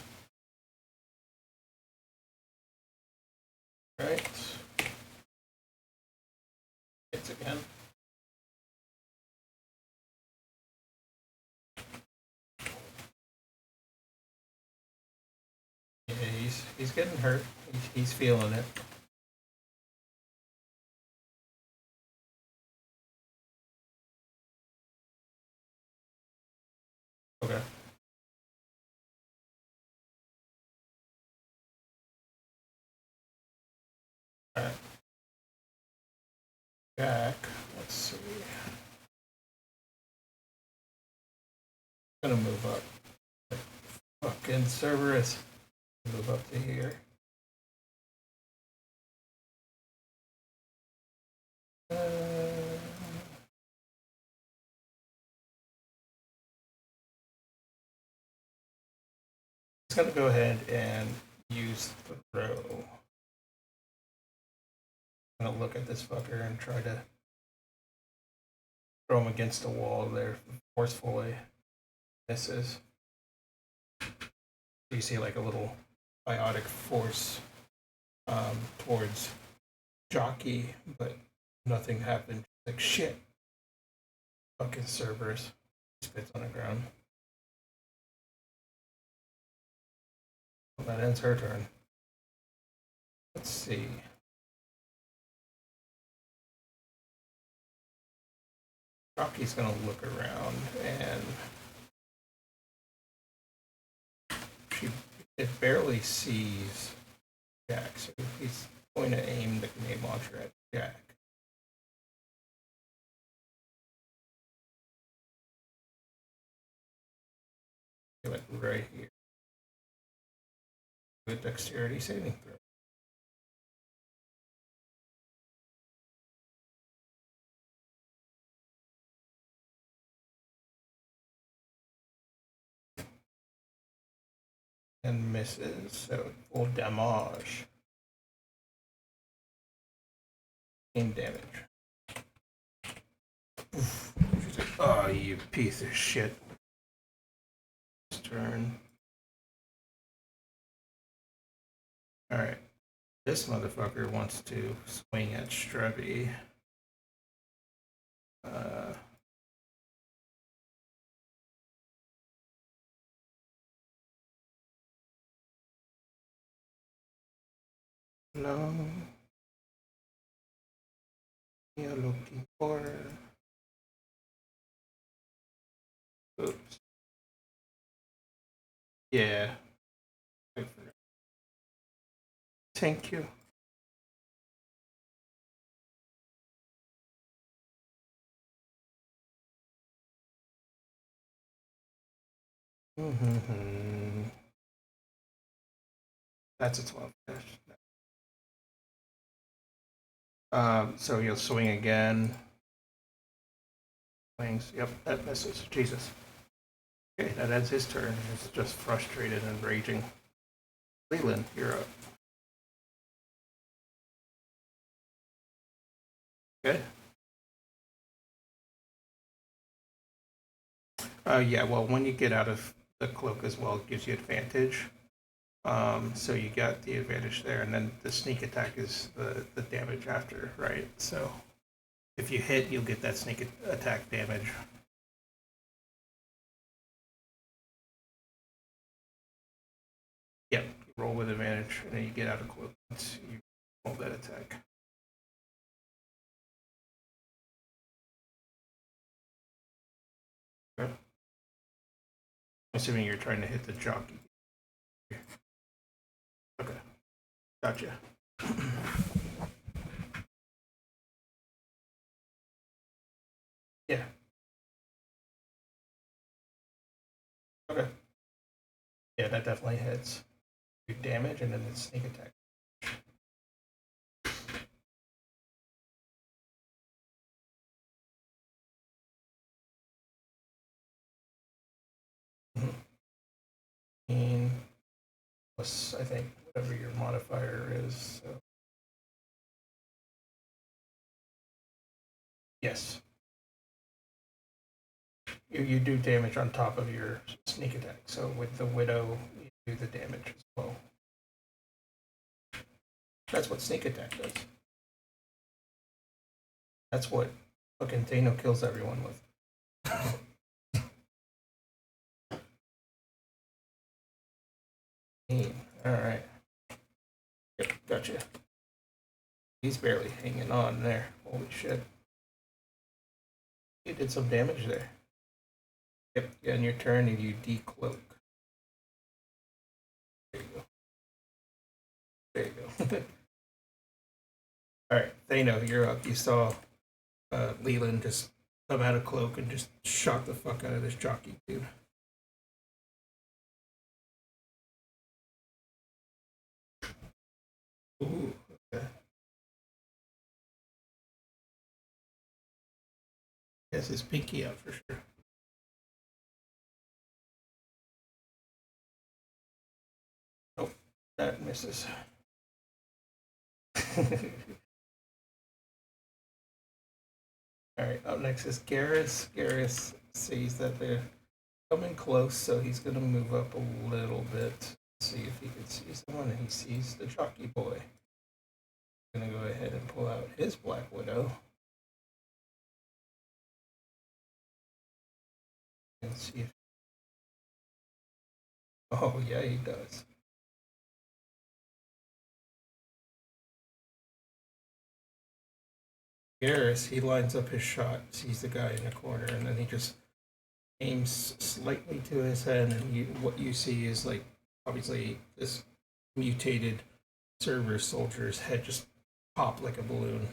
Right. Hits again. Yeah, he's getting hurt. He's feeling it. Okay. All right. Jack. Let's see. I'm gonna move up. Fucking Cerberus. Move up to here. Just gonna go ahead and use throw. I'm gonna look at this fucker and try to throw him against the wall there forcefully. Misses. You see like a little biotic force towards Jockey, but nothing happened. Like shit. Fucking Cerberus. Spits on the ground. Well, that ends her turn. Let's see. Jockey's gonna look around and she it barely sees Jack, so he's going to aim the grenade launcher at Jack. Like right here. Good dexterity saving throw. and misses, so full damage. Game damage. Oh, you piece of shit. Turn. Alright. This motherfucker wants to swing at Strubby. No. You're looking for. Oops. Yeah. Thank you. Mm-hmm. That's a 12 fish. So you'll swing again. Swings. Yep, that misses. Jesus. Okay, that ends his turn. He's just frustrated and raging. Leland, you're up. Okay. Yeah, well, when you get out of the cloak as well, it gives you advantage. So you got the advantage there, and then the sneak attack is the damage after, right? So if you hit, you'll get that sneak attack damage. Yep, you roll with advantage, and then you get out of cloak once you roll that attack. Okay. Assuming you're trying to hit the jockey. Okay, gotcha. Yeah. Okay. Yeah, that definitely hits. Do damage and then the sneak attack. And plus, I think, whatever your modifier is. So. Yes. You do damage on top of your sneak attack. So with the Widow, you do the damage as well. That's what sneak attack does. That's what fucking Thanos kills everyone with. Alright. Yep, gotcha. He's barely hanging on there. Holy shit. You did some damage there. Yep, on your turn, you decloak. There you go. There you go. Alright, Thanos, you're up. You saw Leland just come out of cloak and just shot the fuck out of this jockey dude. Ooh, okay. Has his pinky out for sure. Nope, that misses. Alright, up next is Garrus. Garrus sees that they're coming close, so he's going to move up a little bit, see if he can see someone, and he sees the jockey boy. He's going to go ahead and pull out his Black Widow. And see if. Oh, yeah, he does. Garrus, he lines up his shot, sees the guy in the corner, and then he just aims slightly to his head, and what you see is like obviously this mutated server soldier's head just pop like a balloon.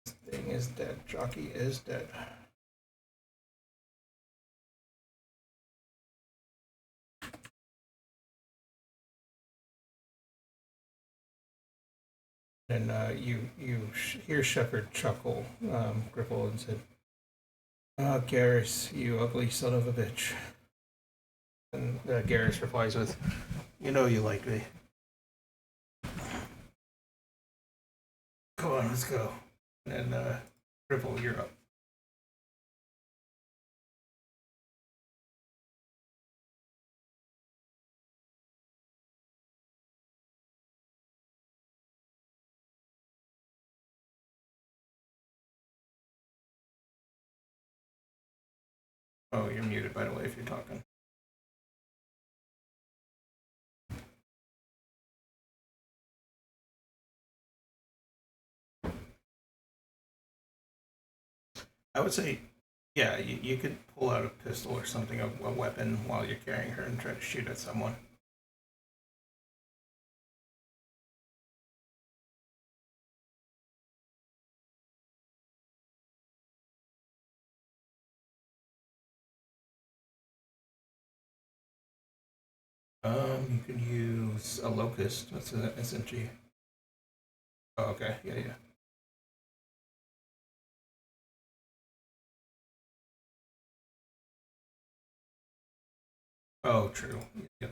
This thing is dead. Jockey is dead. And you hear Shepard chuckle, Gripple, and said, "Ah, Garrus, you ugly son of a bitch." And Garrus replies with, "You know you like me. Come on, let's go." And Ripple, you're up. Oh, you're muted, by the way, if you're talking. I would say, yeah, you could pull out a pistol or something, a weapon, while you're carrying her and try to shoot at someone. You can use a locust. That's an SMG. Oh, okay. Yeah, yeah. Oh, true. Yep.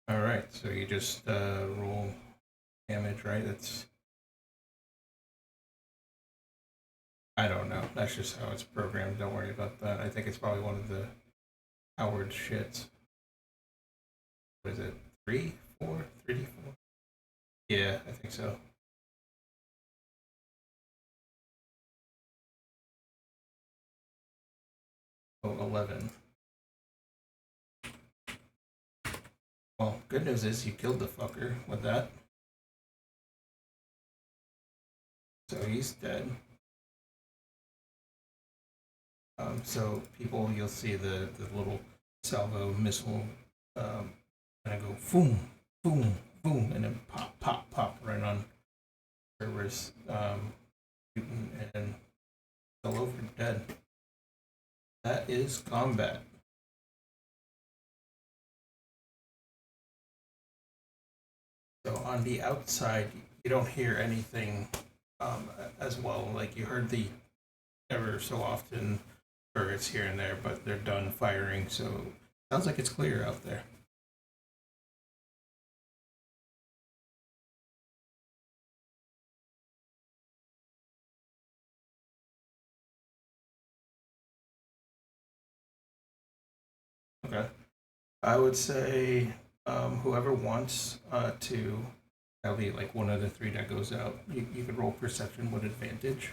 All right. So you just roll damage, right? That's I don't know. That's just how it's programmed. Don't worry about that. I think it's probably one of the Howard shits. What is it? 3, 4, 3D4? Yeah, I think so. Oh, 11. Well, good news is you killed the fucker with that. So he's dead. So people, you'll see the little salvo missile kind of go boom, boom, boom, and then pop, pop, pop right on servers. And all over dead. That is combat. So on the outside, you don't hear anything as well. Like you heard the ever so often birds here and there, but they're done firing. So sounds like it's clear out there. Okay. I would say whoever wants to, that'll be like one of the three that goes out. You could roll perception with advantage.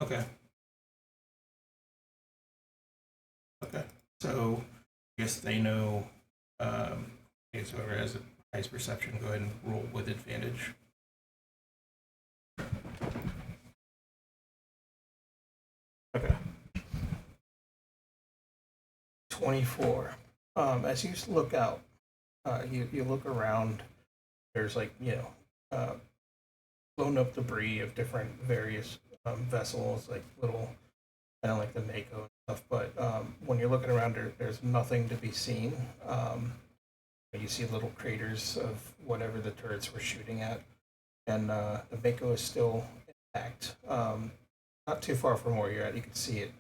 Okay. Okay. So I guess they know. I guess whoever has the highest perception, go ahead and roll with advantage. Okay. 24. As you look out, you look around. There's like blown up debris of different various vessels, like little kind of like the Mako and stuff. But when you're looking around, there's nothing to be seen. You see little craters of whatever the turrets were shooting at, and the Mako is still intact. Not too far from where you're at, you can see it,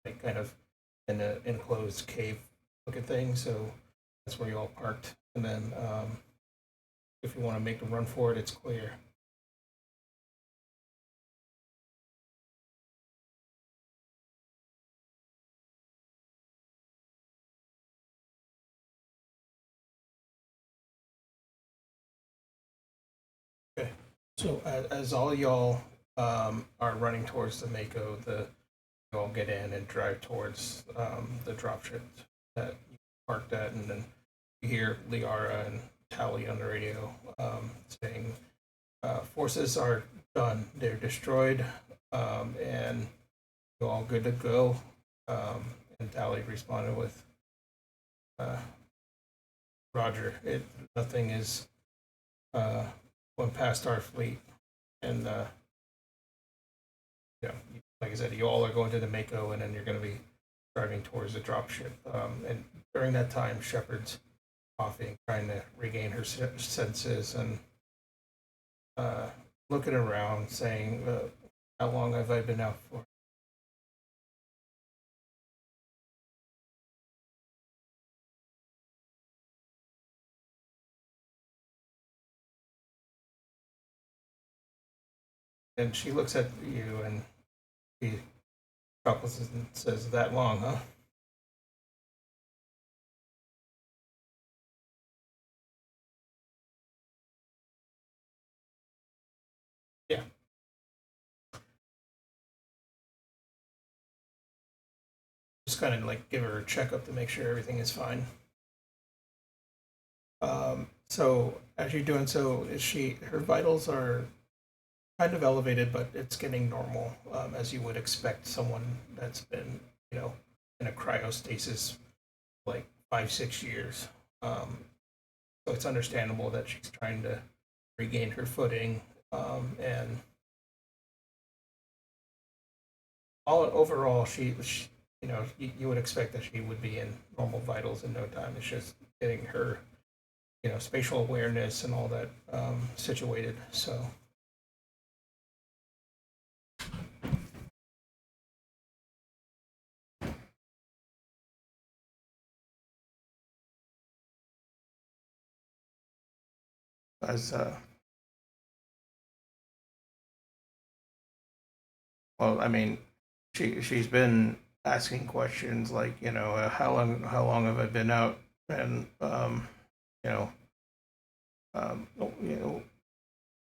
like kind of in an enclosed cave looking thing. So that's where you all parked. And then if you want to make a run for it, it's clear. Okay. So as all y'all are running towards the Mako, you all get in and drive towards the dropship that you parked at, and then you hear Liara and Tally on the radio saying, "Forces are done. They're destroyed. And you're all good to go. And Tally responded with, uh, Roger, nothing is uh, went past our fleet. And, like I said, you all are going to the Mako, and then you're going to be driving towards the dropship. And during that time, Shepard's coughing, trying to regain her senses, and uh, looking around, saying, "How long have I been out for?" And she looks at you, and she chuckles and says, "That long, huh?" Yeah, just kind of like give her a checkup to make sure everything is fine. So as you're doing so, is she? Her vitals are kind of elevated, but it's getting normal, as you would expect someone that's been, in a cryostasis like 5 6 years. Um, so it's understandable that she's trying to regain her footing, and all overall, she you would expect that she would be in normal vitals in no time. It's just getting her, spatial awareness and all that, situated. So as well, I mean, she's been asking questions like, how long have I been out, and you know you know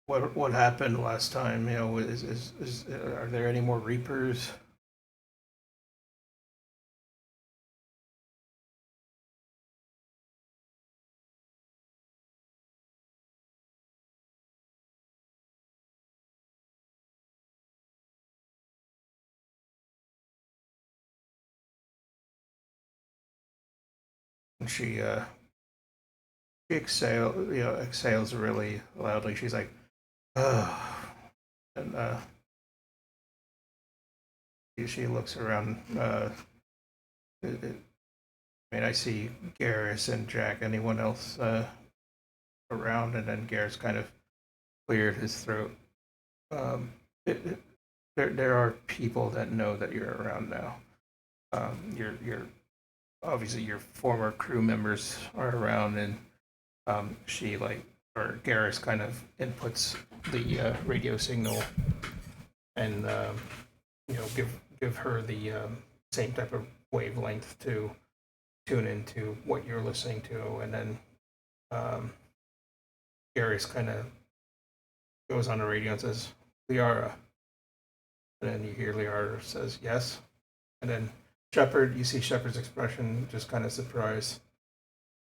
what happened last time. Are there any more Reapers? And she exhales really loudly. She's like, oh, and she looks around. I mean, I see Garrus and Jack. Anyone else around? And then Garrus kind of cleared his throat. Um, it, it, there are people that know that you're around now. You're obviously your former crew members are around, and she like or Garrus kind of inputs the radio signal, and give her the same type of wavelength to tune into what you're listening to, and then um, Garrus kind of goes on the radio and says, "Liara," and then you hear Liara says, "Yes," and then Shepard, you see Shepard's expression, just kind of surprised.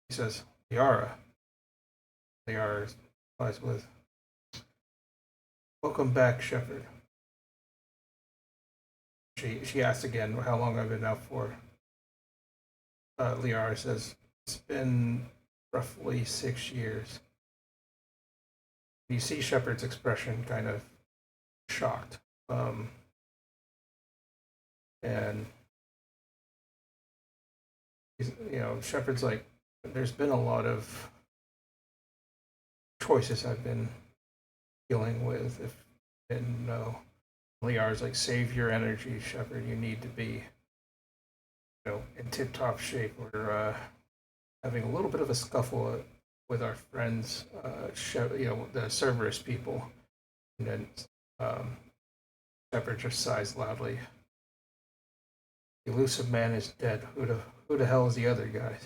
He says, "Liara." Liara replies with, "Welcome back, Shepard." She asks again, "How long I've been out for?" Liara says, "It's been roughly 6 years." You see Shepard's expression kind of shocked. And Shepard's like, "There's been a lot of choices I've been dealing with. If you didn't know." Liar's like, "Save your energy, Shepard. You need to be, in tip top shape. We're having a little bit of a scuffle with our friends, the Cerberus people." And then um, Shepard just sighs loudly. "The elusive man is dead. Who the hell is the other guy?"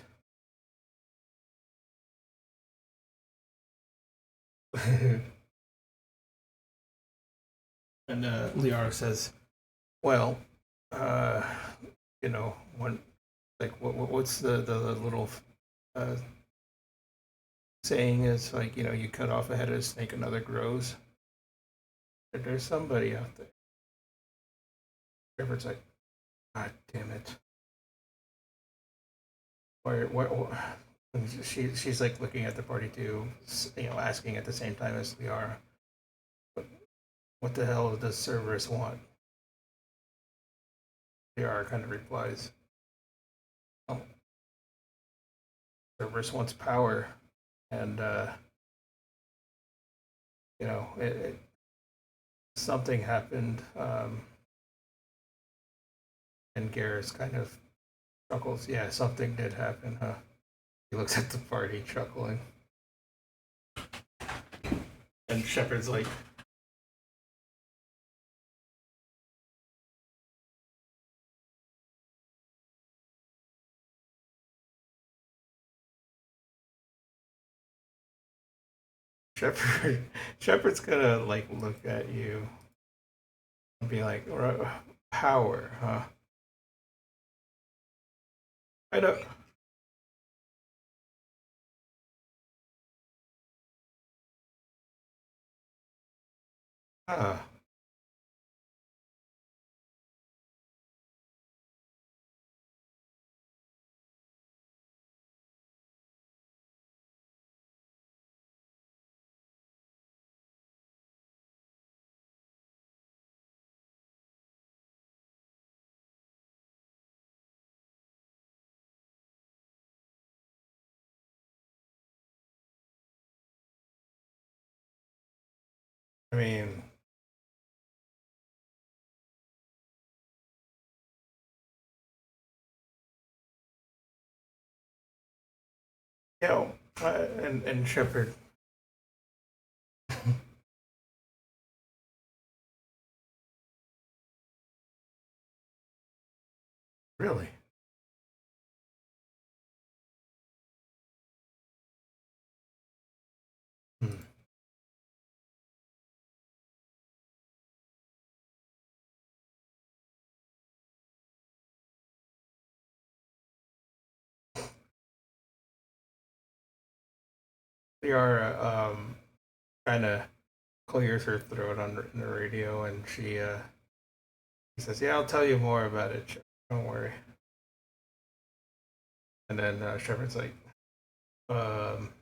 And Liara says, "Well, uh, when like what's the little uh, saying is like, you cut off a head of a snake, another grows. There's somebody out there." Shepard's like, God damn it. What she's like looking at the party too, asking at the same time as Liara, what the hell does Cerberus want? Liara kind of replies, oh, Cerberus wants power, and something happened, and Garrus kind of chuckles. Yeah, something did happen, huh? He looks at the party, chuckling, and Shepard's like, Shepard, Shepard's gonna like look at you and be like, power, huh? I don't. Huh. I mean, you know, and Shepard. Really? Hmm. Liara kind of clears her throat on the radio, and she says, "Yeah, I'll tell you more about it. Don't worry." And then Shepard's like, um,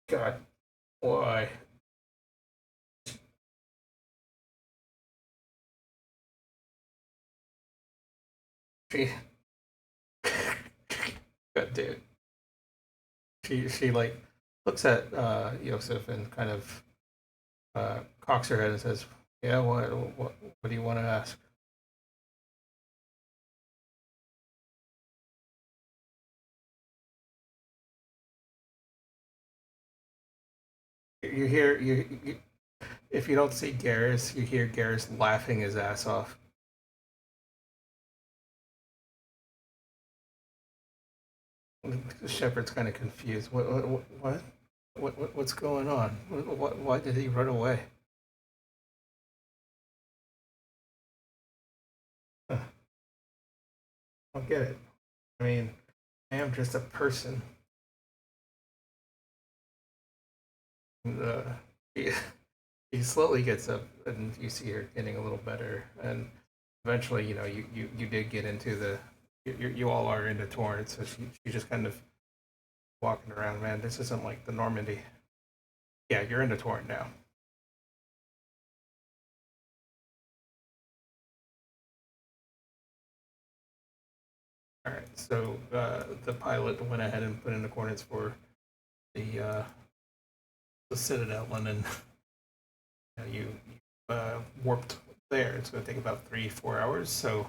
"God, why?" She, God damn. She like looks at Yosef and kind of cocks her head and says, "Yeah, what do you want to ask?" You hear you if you don't see Garrus, you hear Garrus laughing his ass off. Shepard's kind of confused. What's going on? Why did he run away? Huh, I don't get it. I mean, I am just a person. And, he, he slowly gets up, and you see her getting a little better. And eventually, you did get into you all are into Torrance, so she just kind of walking around. Man, this isn't like the Normandy. Yeah, you're into Torrent now. All right, so the pilot went ahead and put in the coordinates for the the Citadel, and then you warped there. It's going to take about 3 4 hours. So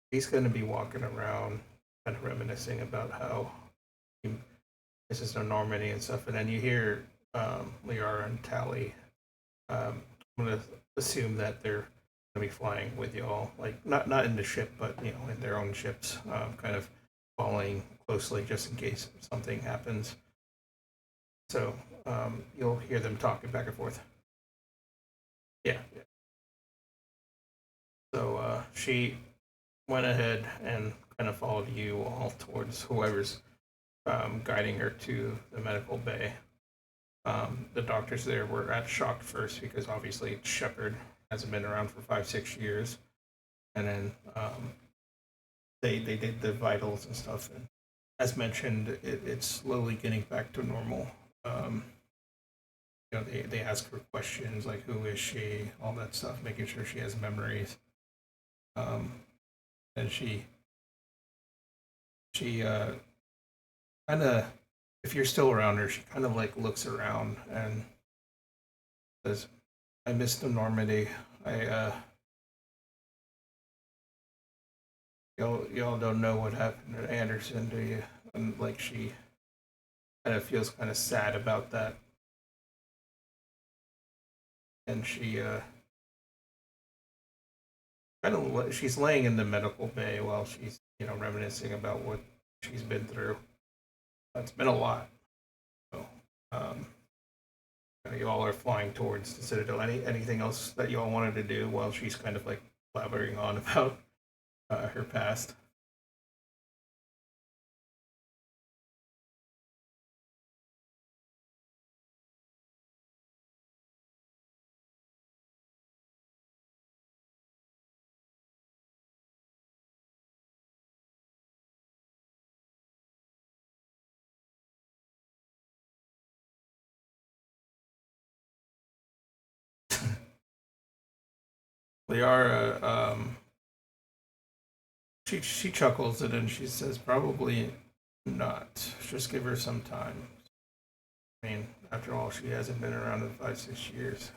he's going to be walking around, kind of reminiscing about how he, this is no Normandy and stuff. And then you hear Liara and Tally. I'm going to assume that they're going to be flying with you all, like not in the ship, but in their own ships, kind of following closely just in case something happens. So you'll hear them talking back and forth. Yeah. So she went ahead and kind of followed you all towards whoever's guiding her to the medical bay. The doctors there were at shock first because obviously Shepard hasn't been around for 5 6 years. and then they did the vitals and stuff. And as mentioned, it's slowly getting back to normal. Um, they ask her questions like who is she, all that stuff, making sure she has memories. Um, and she kind of, if you're still around her, she kind of like looks around and says, "I miss the Normandy. I y'all don't know what happened to Anderson, do you?" And like she kind of feels kind of sad about that, and she kind of she's laying in the medical bay while she's reminiscing about what she's been through. It's been a lot. So, um, you all are flying towards the Citadel. Anything else that you all wanted to do while she's kind of like blabbering on about her past? Liara, she chuckles and then she says, "Probably not. Just give her some time. I mean, after all, she hasn't been around in 5 6 years.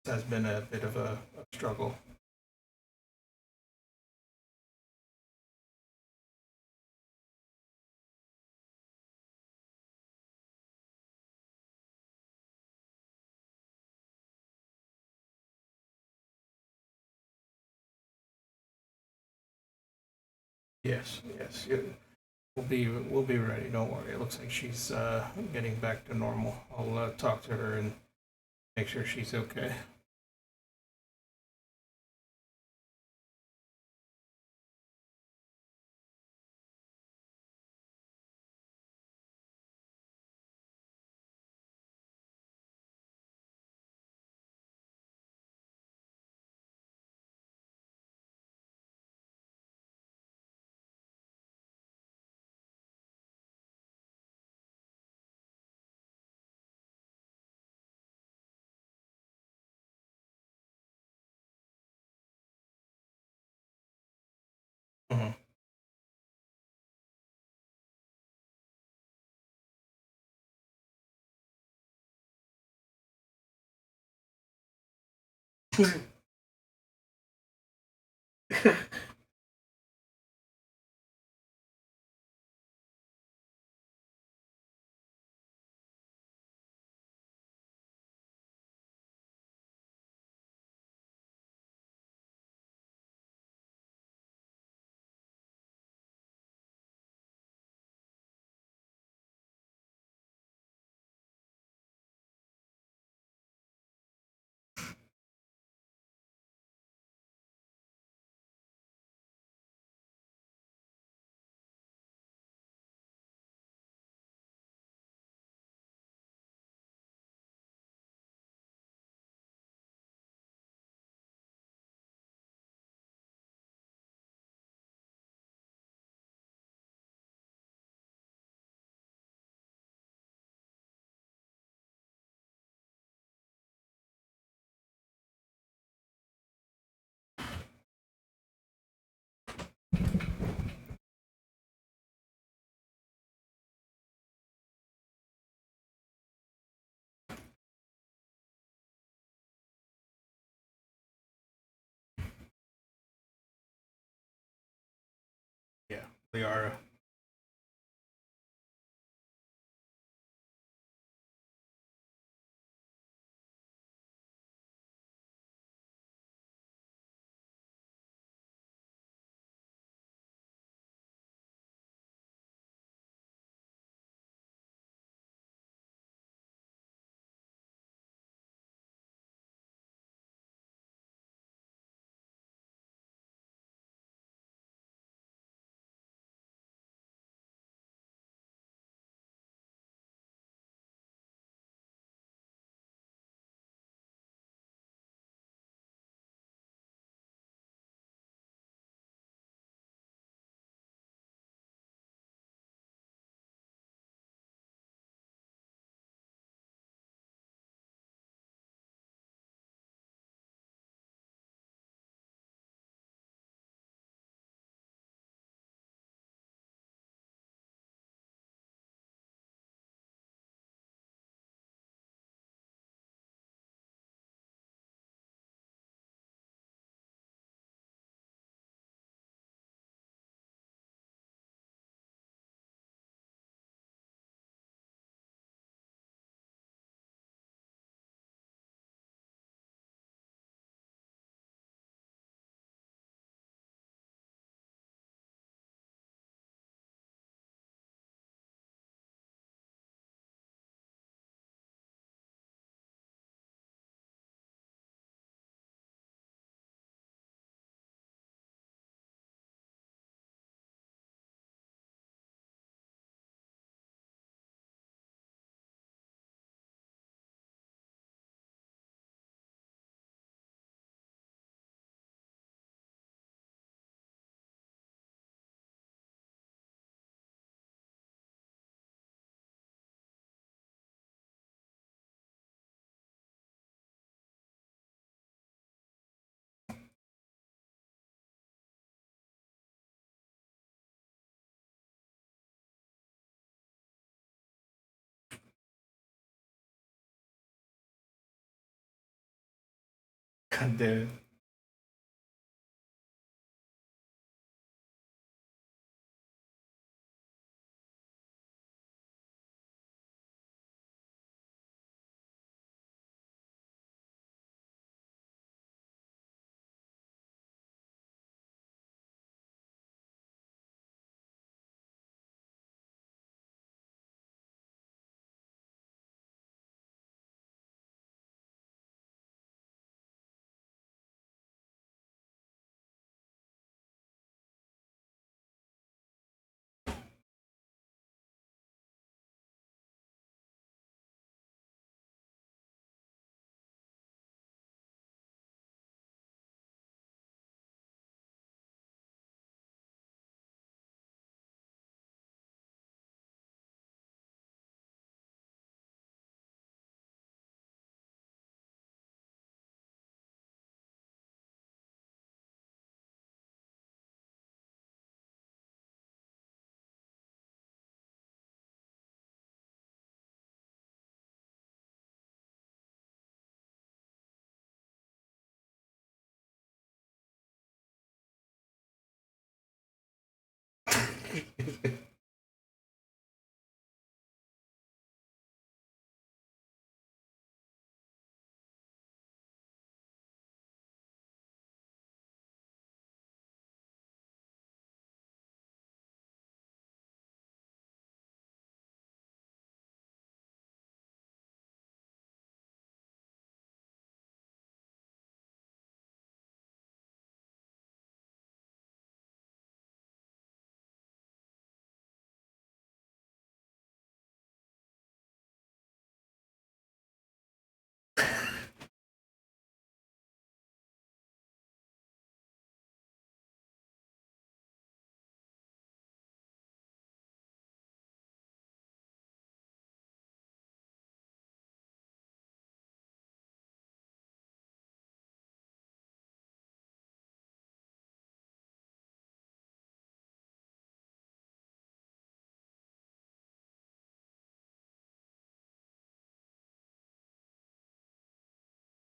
It has been a bit of a struggle." Yes, yes. We'll be ready. Don't worry. It looks like she's getting back to normal. I'll talk to her and make sure she's okay. Mhm. Yeah, Liara. God damn it.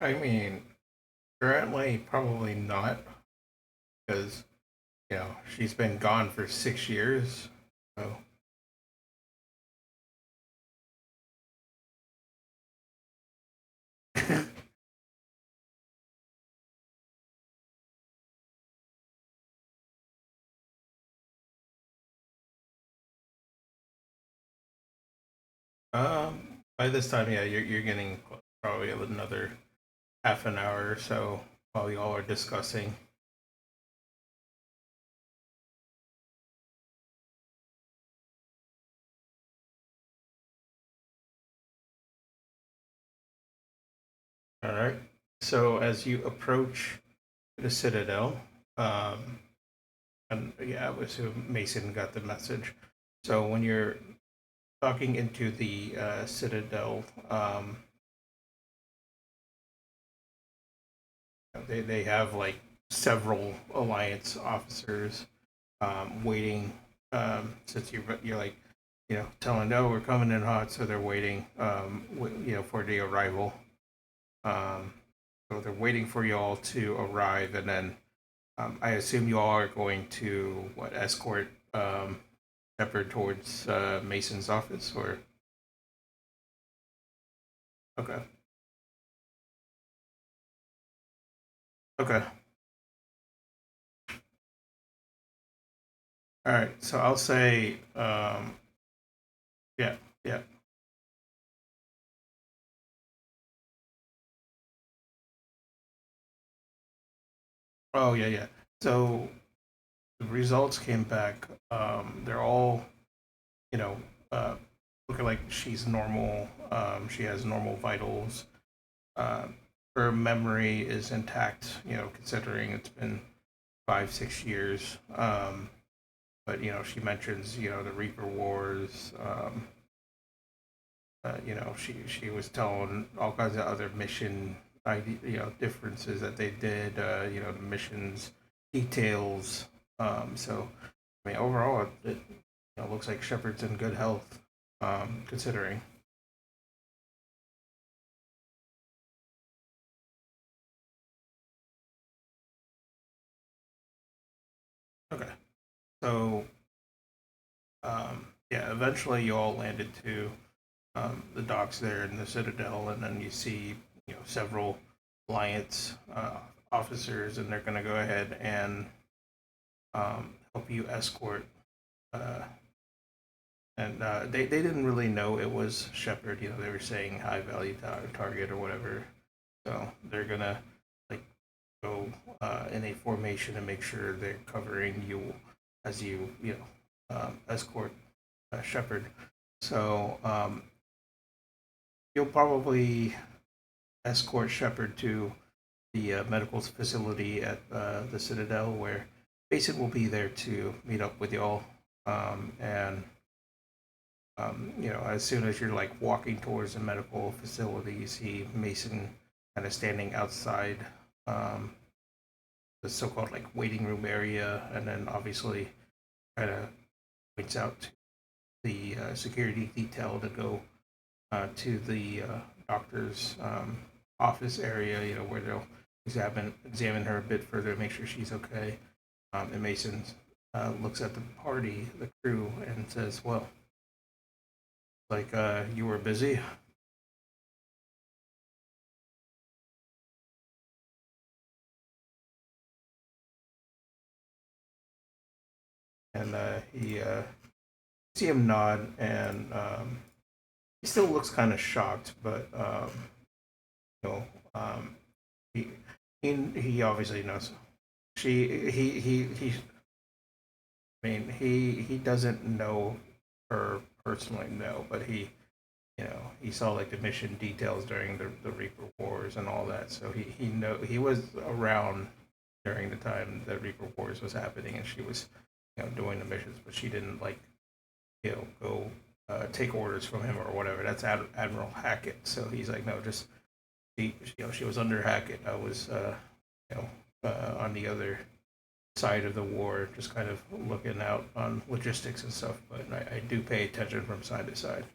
I mean, currently, probably not, because, she's been gone for 6 years. So, by this time, yeah, you're getting probably another half an hour or so while y'all are discussing. All right. So as you approach the Citadel, um, and yeah, I assume Mason got the message. So when you're talking into the Citadel, they have like several Alliance officers waiting. Since you're like, telling, no, we're coming in hot, so they're waiting, for the arrival. Um, so they're waiting for y'all to arrive, and then I assume you all are going to escort Shepard towards Mason's office, or okay, okay, all right. So I'll say, yeah, yeah. Oh yeah, yeah. So the results came back. They're all, you know, uh, looking like she's normal. She has normal vitals. Uh, Her memory is intact. Considering it's been 5 6 years. But she mentions the Reaper Wars. She was telling all kinds of other mission differences that they did. The missions details. So I mean, overall, it looks like Shepard's in good health. Considering. Okay. So, yeah, eventually you all landed to the docks there in the Citadel, and then you see, several Alliance officers, and they're going to go ahead and help you escort. Uh, and they didn't really know it was Shepard. They were saying high value target or whatever. So they're gonna like go in a formation and make sure they're covering you as you escort Shepard. So you'll probably escort Shepard to the medical facility at the Citadel, where Mason will be there to meet up with y'all. And as soon as you're like walking towards the medical facility, you see Mason kind of standing outside um, the so-called like waiting room area, and then obviously kind of points out to the security detail to go to the doctor's office area, where they'll examine her a bit further, make sure she's okay. And Mason looks at the party, the crew, and says, "Well, like you were busy." And he see him nod, and he still looks kind of shocked, but you know, um, he he obviously knows. He. I mean, he doesn't know her personally, no, but he saw like the mission details during the Reaper Wars and all that, so he was around during the time the Reaper Wars was happening, and she was doing the missions, but she didn't like go take orders from him or whatever. That's Admiral Hackett. So he's like, no, just she was under Hackett. I was you know on the other side of the war, just kind of looking out on logistics and stuff. But I do pay attention from side to side.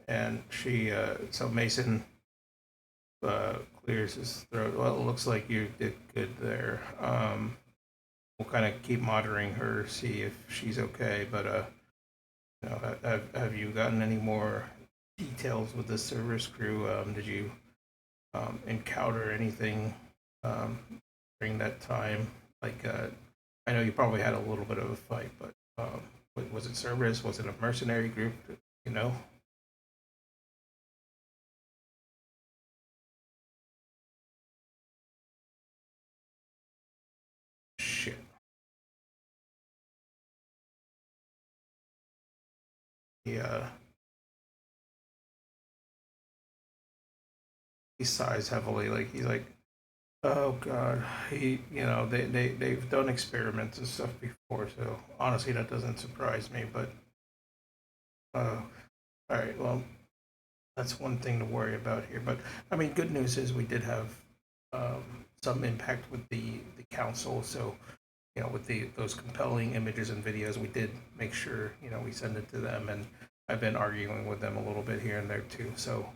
And so Mason clears his throat. Well, it looks like you did good there. We'll kind of keep monitoring her, see if she's okay. But have you gotten any more details with the service crew? Did you encounter anything um, during that time? Like, I know you probably had a little bit of a fight, but was it Cerberus? Was it a mercenary group? You know? Shit. Yeah. He sighs heavily, like he's like, "Oh God." They've done experiments and stuff before, so honestly, that doesn't surprise me. But uh, all right, well, that's one thing to worry about here. But I mean, good news is we did have some impact with the council. So with those compelling images and videos, we did make sure we send it to them, and I've been arguing with them a little bit here and there too. So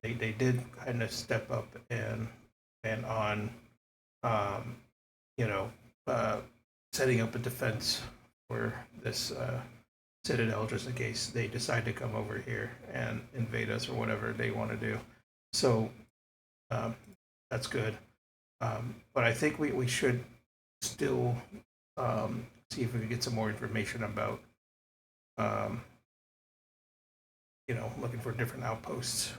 they did kind of step up and on um, you know uh, setting up a defense for this citadel just in case they decide to come over here and invade us or whatever they want to do. So um, that's good. But I think we should still see if we can get some more information about um, looking for different outposts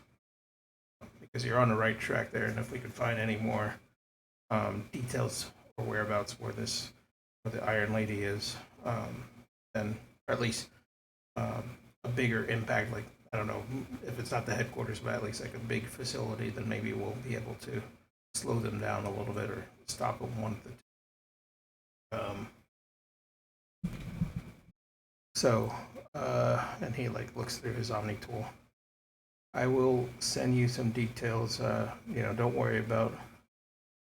because you're on the right track there. And if we can find any more details or whereabouts where the Iron Lady is, then or at least a bigger impact. Like I don't know if it's not the headquarters, but at least like a big facility, then maybe we'll be able to slow them down a little bit or stop them one of the two. So, and he like looks through his Omni tool. I will send you some details. Don't worry about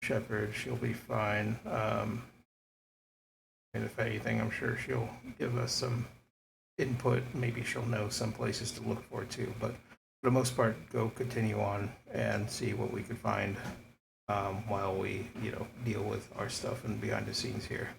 Shepard. She'll be fine. And if anything, I'm sure she'll give us some input. Maybe she'll know some places to look for too. But for the most part, go continue on and see what we can find while we, deal with our stuff and behind the scenes here.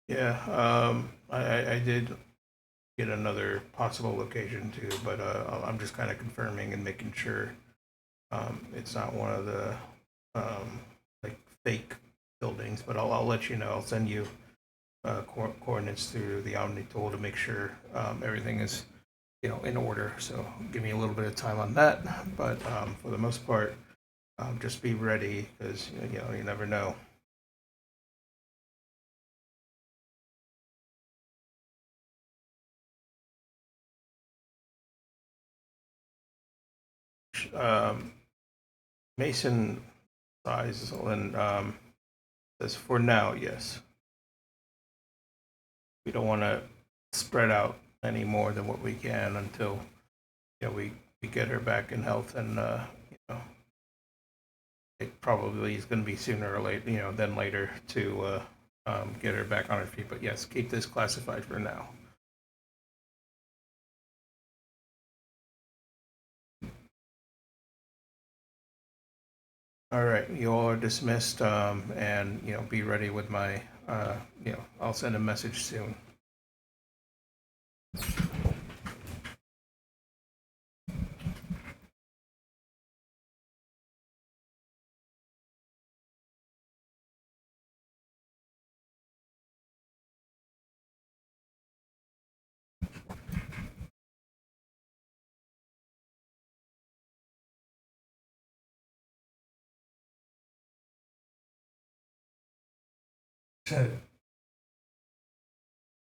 Yeah, I did get another possible location too, but I'm just kind of confirming and making sure it's not one of the like fake buildings. But I'll let you know. I'll send you coordinates through the Omni tool to make sure everything is in order. So give me a little bit of time on that. But for the most part, just be ready because you never know. Um, Mason size and says for now, yes. We don't want to spread out any more than what we can until we get her back in health and you know it probably is going to be sooner or later than later to get her back on her feet. But yes, keep this classified for now. All right, you all are dismissed, and be ready with my I'll send a message soon.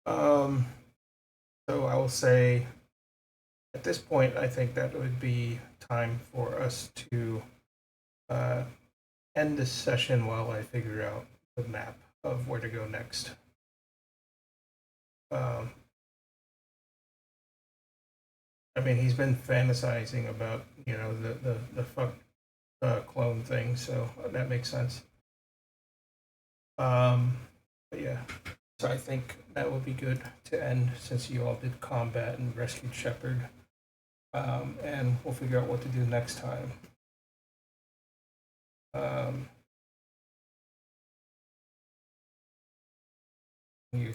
Um, so I will say at this point, I think that would be time for us to uh, end this session while I figure out the map of where to go next. Um, I mean, he's been fantasizing about the fuck clone thing, so that makes sense. Um, but yeah, so I think that would be good to end since you all did combat and rescued Shepard, and we'll figure out what to do next time. Um, you,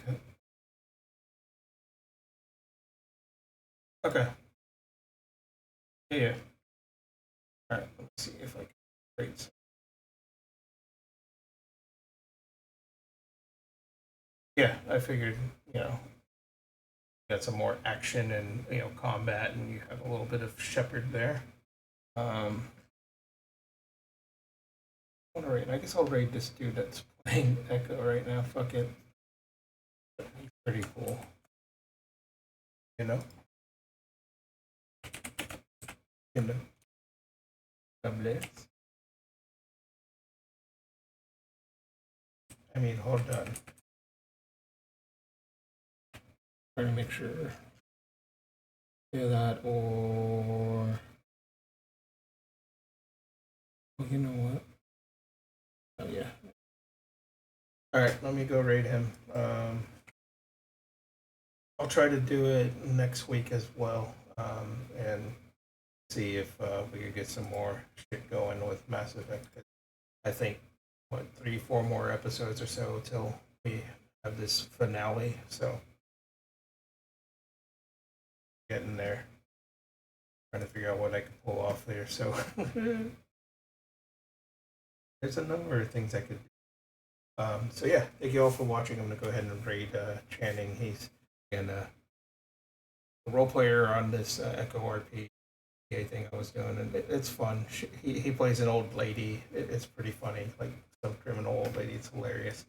okay, yeah. All right, let me see if I can create some. Yeah, I figured got some more action and combat, and you have a little bit of Shepard there. Um, I want to raid. I guess I'll raid this dude that's playing Echo right now. Fuck it, he's pretty cool. You know, you know. Tablets. I mean, hold on. Trying to make sure. Yeah, that or. Oh, you know what? Oh yeah. All right, let me go raid him. I'll try to do it next week as well, and see if we could get some more shit going with Mass Effect. I think what 3, 4 more episodes or so till we have this finale. So getting there, trying to figure out what I can pull off there. So there's a number of things I could. So yeah, thank you all for watching. I'm gonna go ahead and raid Channing. He's and a role player on this Echo RP thing I was doing, and it's fun. He plays an old lady. It's pretty funny, like some criminal old lady. It's hilarious.